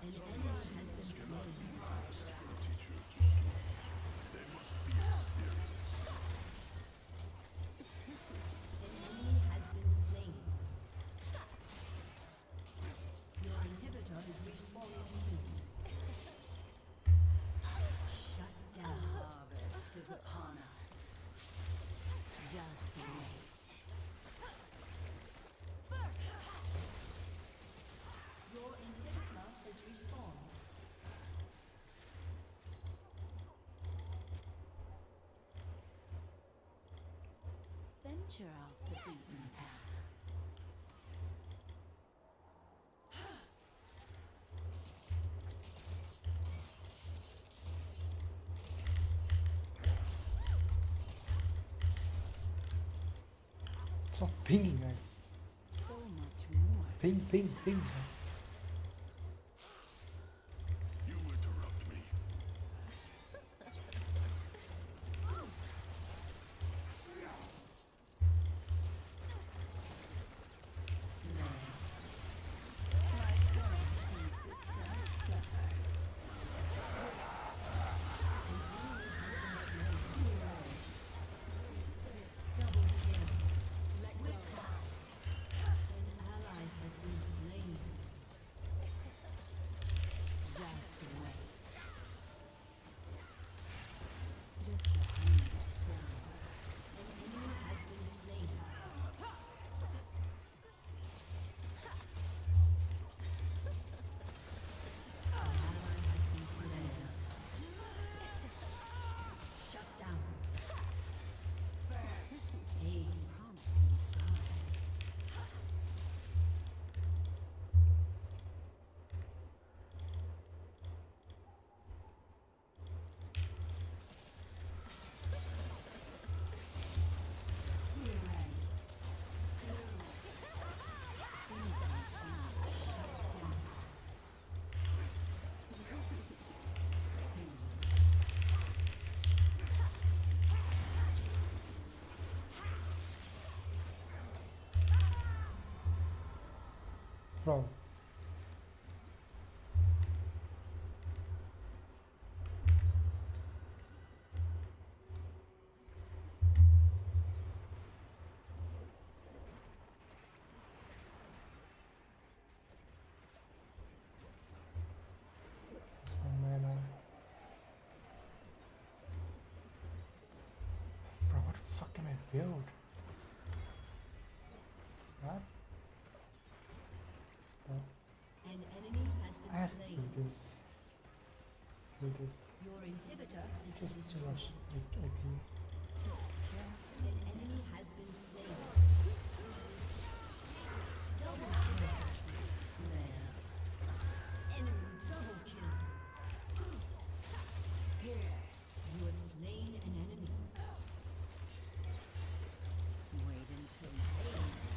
Speaker 2: An enemy has been slain. An enemy has been slain. Your inhibitor is respawning soon. Shut down. Harvest is upon us. Just wait. Your inhibitor is respawned. Venture off the beaten path.
Speaker 4: Stop pinging, man.
Speaker 2: So much more.
Speaker 4: Ping, ping, ping.
Speaker 7: You interrupt me.
Speaker 2: An ally has been slain. Just wait. Just a harmless flower. An enemy has been slain. An ally has been slain. Shut down. Haste.
Speaker 4: Bro. Oh man, bro, what the fuck can I build? That? Stop.
Speaker 2: An enemy has
Speaker 4: I
Speaker 2: been
Speaker 4: have to
Speaker 2: slain.
Speaker 4: do this. Do this.
Speaker 2: Your inhibitor has been
Speaker 4: Just too
Speaker 2: destroyed.
Speaker 4: much AP.
Speaker 2: An enemy has been slain. Double kill. There. Enemy double kill. Pierce. You have slain an enemy. Wait until haste.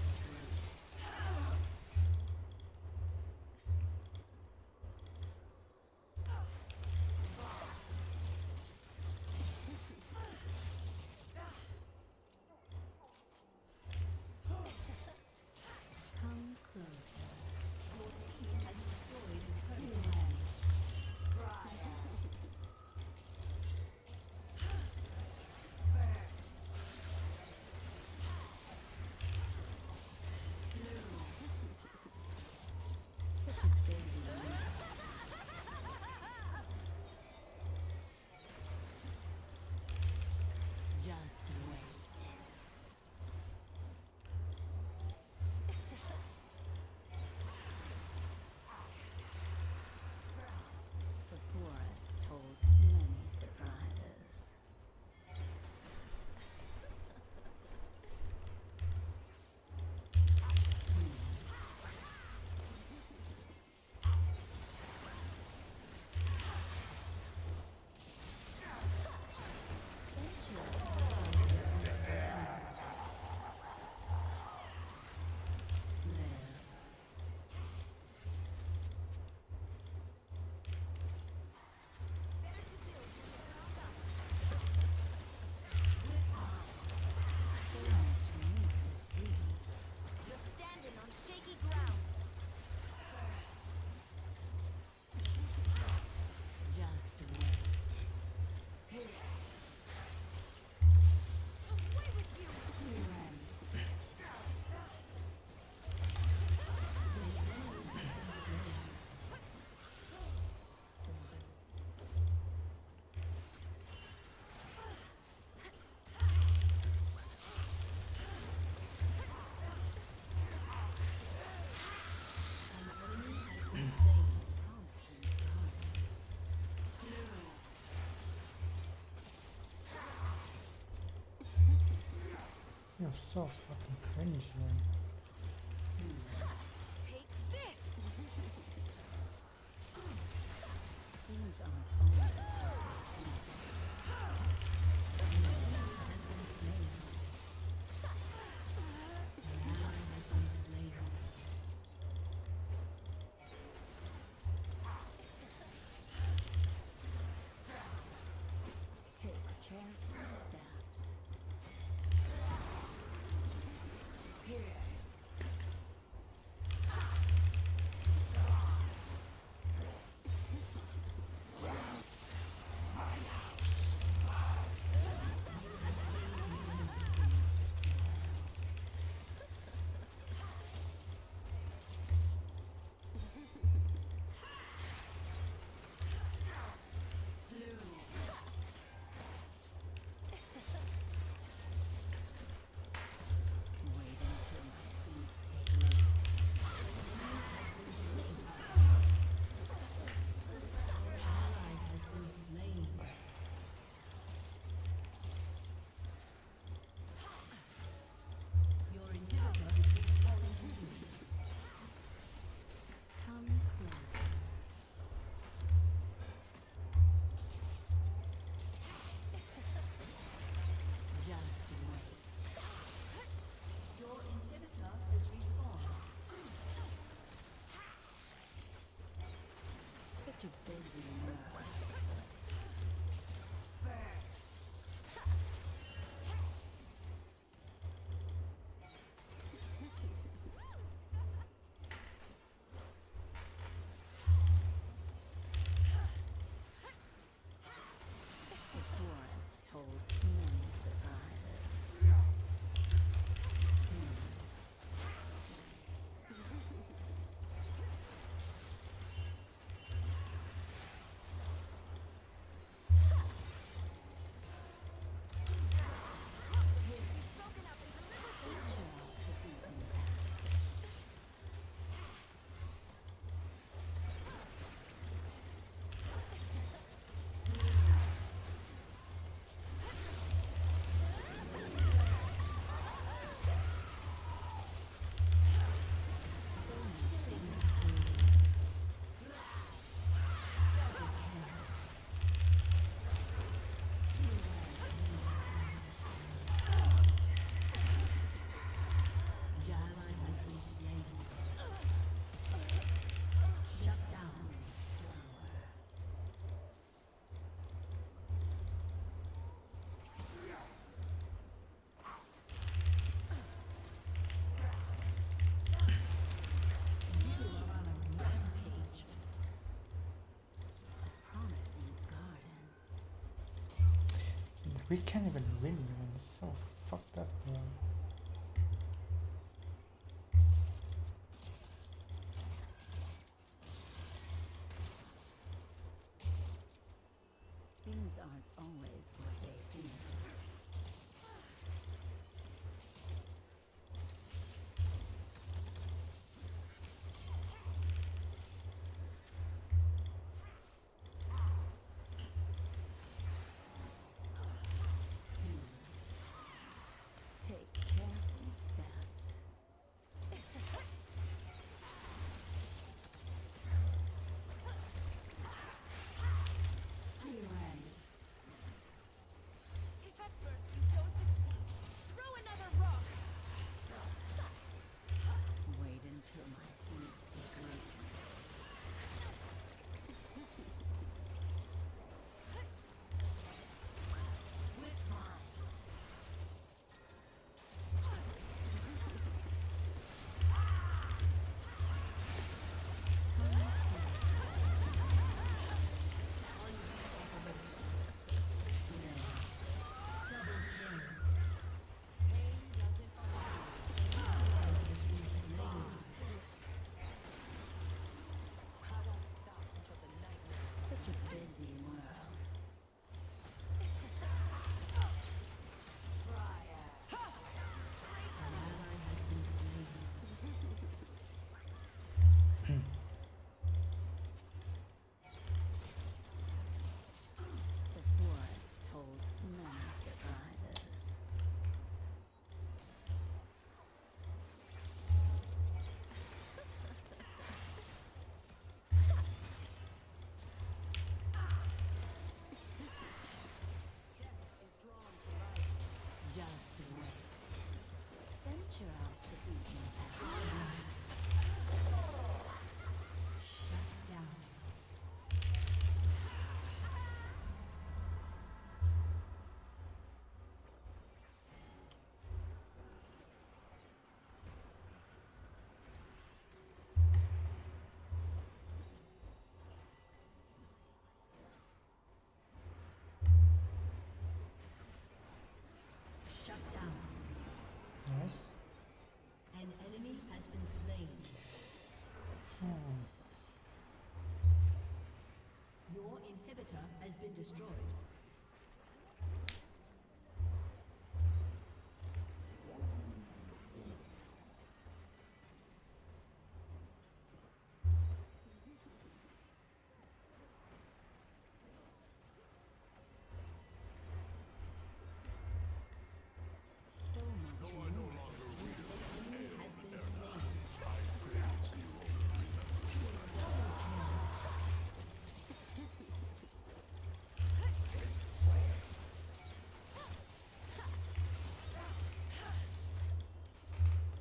Speaker 4: I'm so fucking cringe, man.
Speaker 3: Take this!
Speaker 2: Things aren't always what they seem. An ally has been slain. An ally has been slain. Take careful steps. Pierce. Wait until my seeds take root. An ally has been slain. Your inhibitor is respawning soon. Come closer. Just wait. Your inhibitor is respawned. Such a busy world. The forest holds many surprises. The ally has been slain. Shut down. You are on a rampage. A promising garden.
Speaker 4: We can't even win, man. It's so fucked up, man.
Speaker 2: Things aren't always what they seem. Take careful steps. Be ready. Your inhibitor has been destroyed. So much more to see. The enemy has been slain.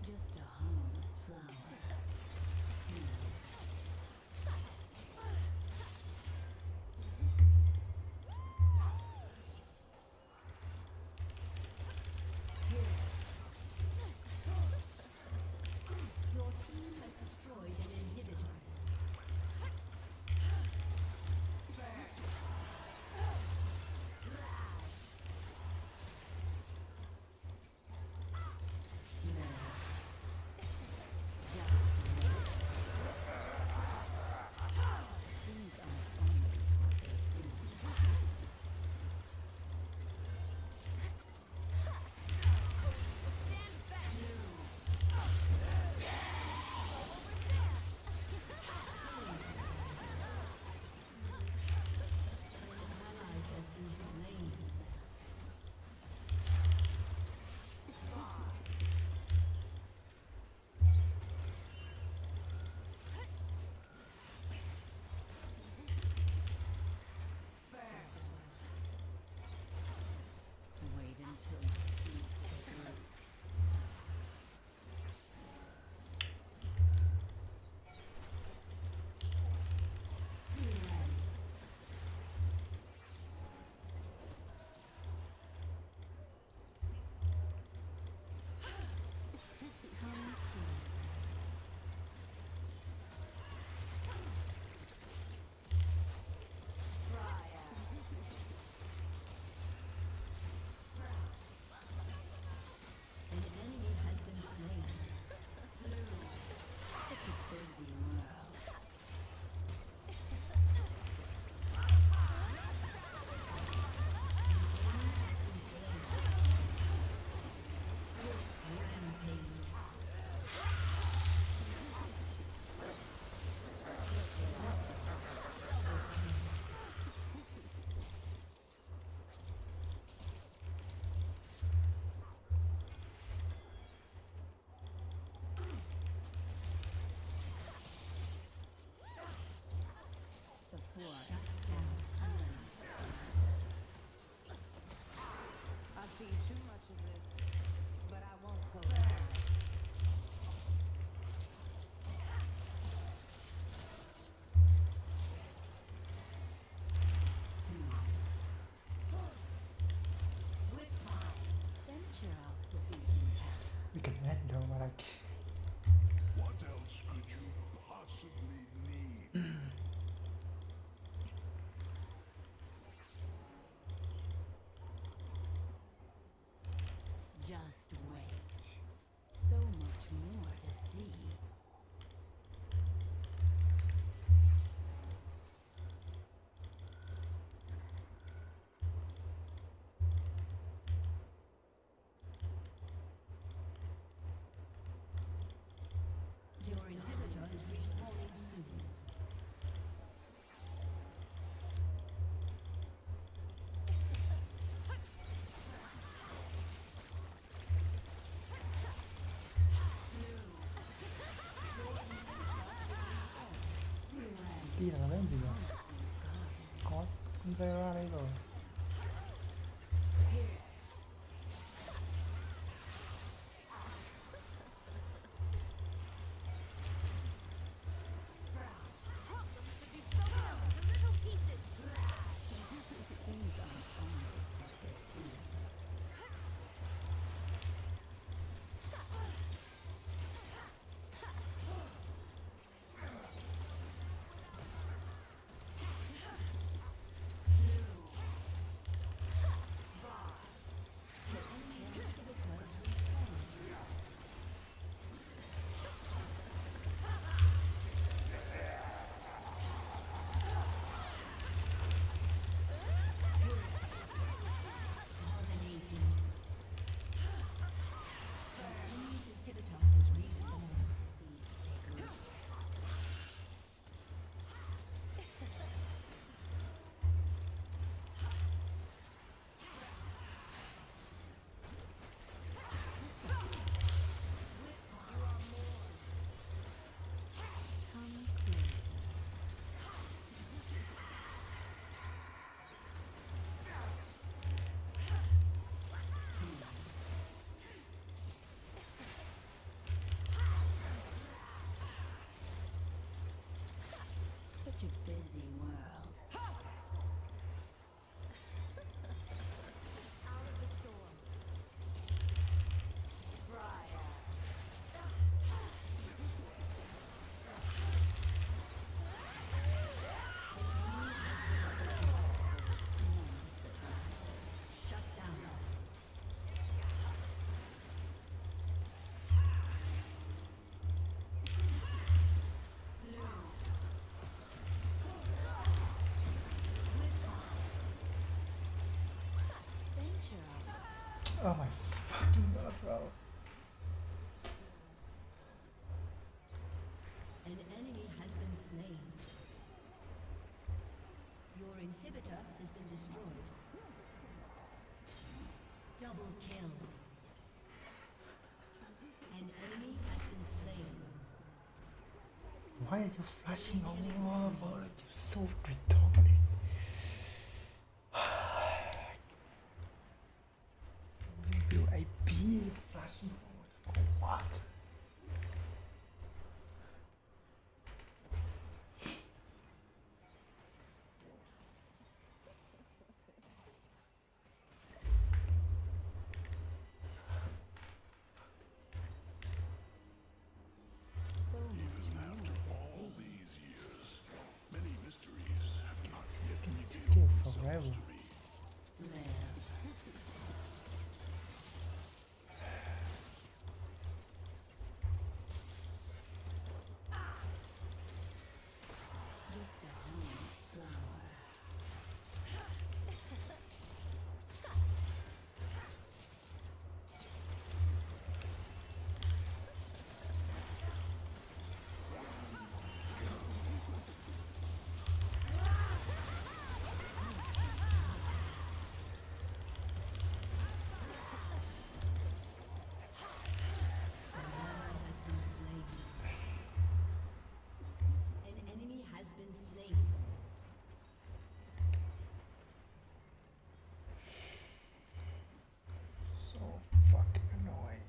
Speaker 2: Just a harmless flower. Your team has destroyed an inhibitor. Ally has been slain. Wait until my seeds take root. Come closer. An enemy has been slain. Such a busy world. An enemy has been slain. Rampage. The forest.
Speaker 3: I've seen too much of this, but I won't close my eyes.
Speaker 2: Venture out the beaten path.
Speaker 4: We can end though, but like
Speaker 7: What else could you possibly need?
Speaker 2: Just wait. So much more to see. Your inhibitor is respawning soon.
Speaker 4: đi là nó lên gì rồi? Có con Zera đây rồi.
Speaker 2: such a busy world.
Speaker 3: Out of the storm.
Speaker 2: Shut down.
Speaker 4: Oh my fucking god, bro.
Speaker 2: An enemy has been slain. Your inhibitor has been destroyed. Double kill. An enemy has been slain.
Speaker 4: Why are you flashing all over, bro? Like, you're so retarded. Your IP flashing forward for what?
Speaker 2: So much more to
Speaker 7: All these years, many mysteries have not yet
Speaker 4: This
Speaker 7: revealed
Speaker 4: game
Speaker 7: themselves
Speaker 4: forever.
Speaker 7: to me.
Speaker 2: Just a harmless flower. An enemy has been slain.
Speaker 4: So fucking annoying.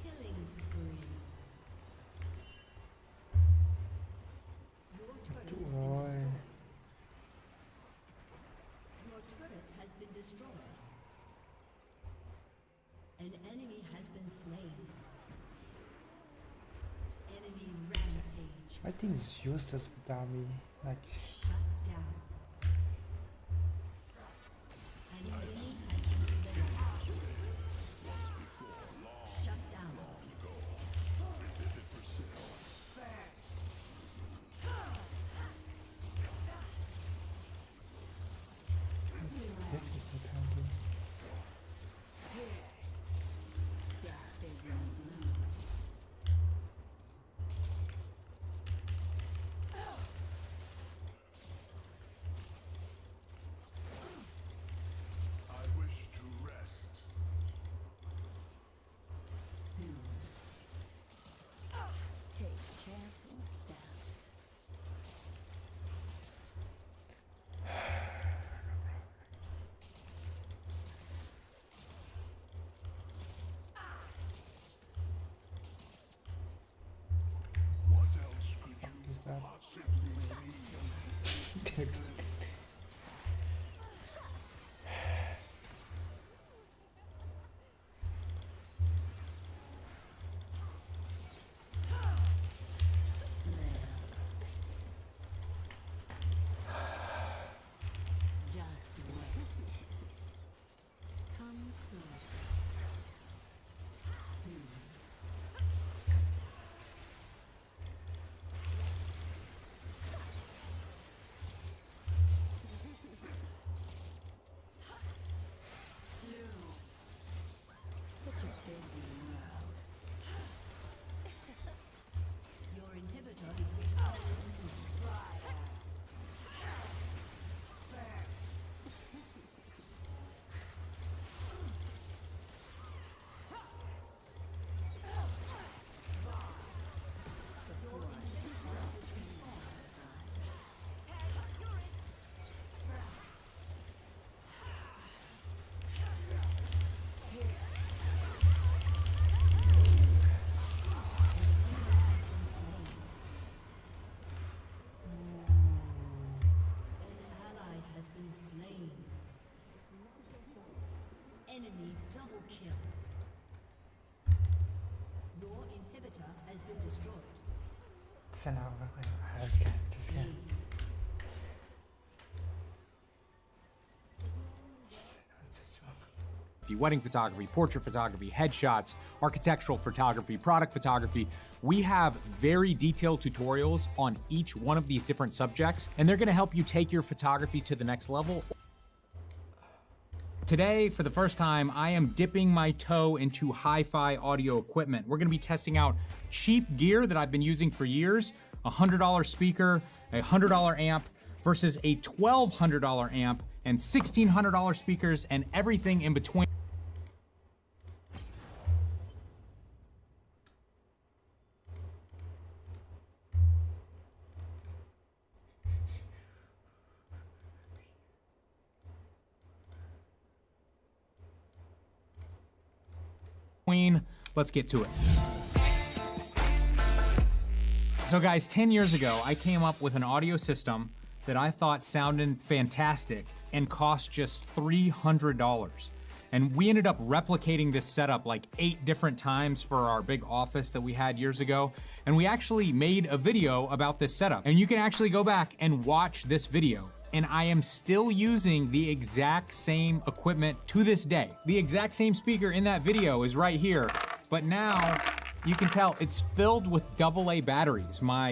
Speaker 2: Killing spree. Your turret has been
Speaker 4: Boy.
Speaker 2: destroyed. Your turret has been destroyed. An enemy has been slain. Enemy rampage.
Speaker 4: My team is useless without me. Like,
Speaker 2: Shut down. An enemy has been slain. Shut down.
Speaker 7: If it persists,
Speaker 4: this heck is that handle?
Speaker 2: Death is in bloom.
Speaker 7: I wish to rest.
Speaker 2: Soon. Take careful steps.
Speaker 7: What else could
Speaker 4: Fuck
Speaker 7: you
Speaker 4: is that?
Speaker 7: possibly need?
Speaker 2: Just wait. Come closer. Soon.
Speaker 8: Enemy double kill. Your inhibitor has been destroyed.
Speaker 4: So now, okay, just get.
Speaker 5: Wedding photography, portrait photography, headshots, architectural photography, product photography. We have very detailed tutorials on each one of these different subjects, and they're gonna help you take your photography to the next level. Today, for the first time, I am dipping my toe into hi-fi audio equipment. We're gonna be testing out cheap gear that I've been using for years, a $100 speaker, a $100 amp, versus a $1,200 amp and $1,600 speakers and everything in between. Let's get to it. So guys, 10 years ago, I came up with an audio system that I thought sounded fantastic and cost just $300. And we ended up replicating this setup like 8 different times for our big office that we had years ago. And we actually made a video about this setup. And you can actually go back and watch this video. And I am still using the exact same equipment to this day. The exact same speaker in that video is right here, but now you can tell it's filled with AA batteries. My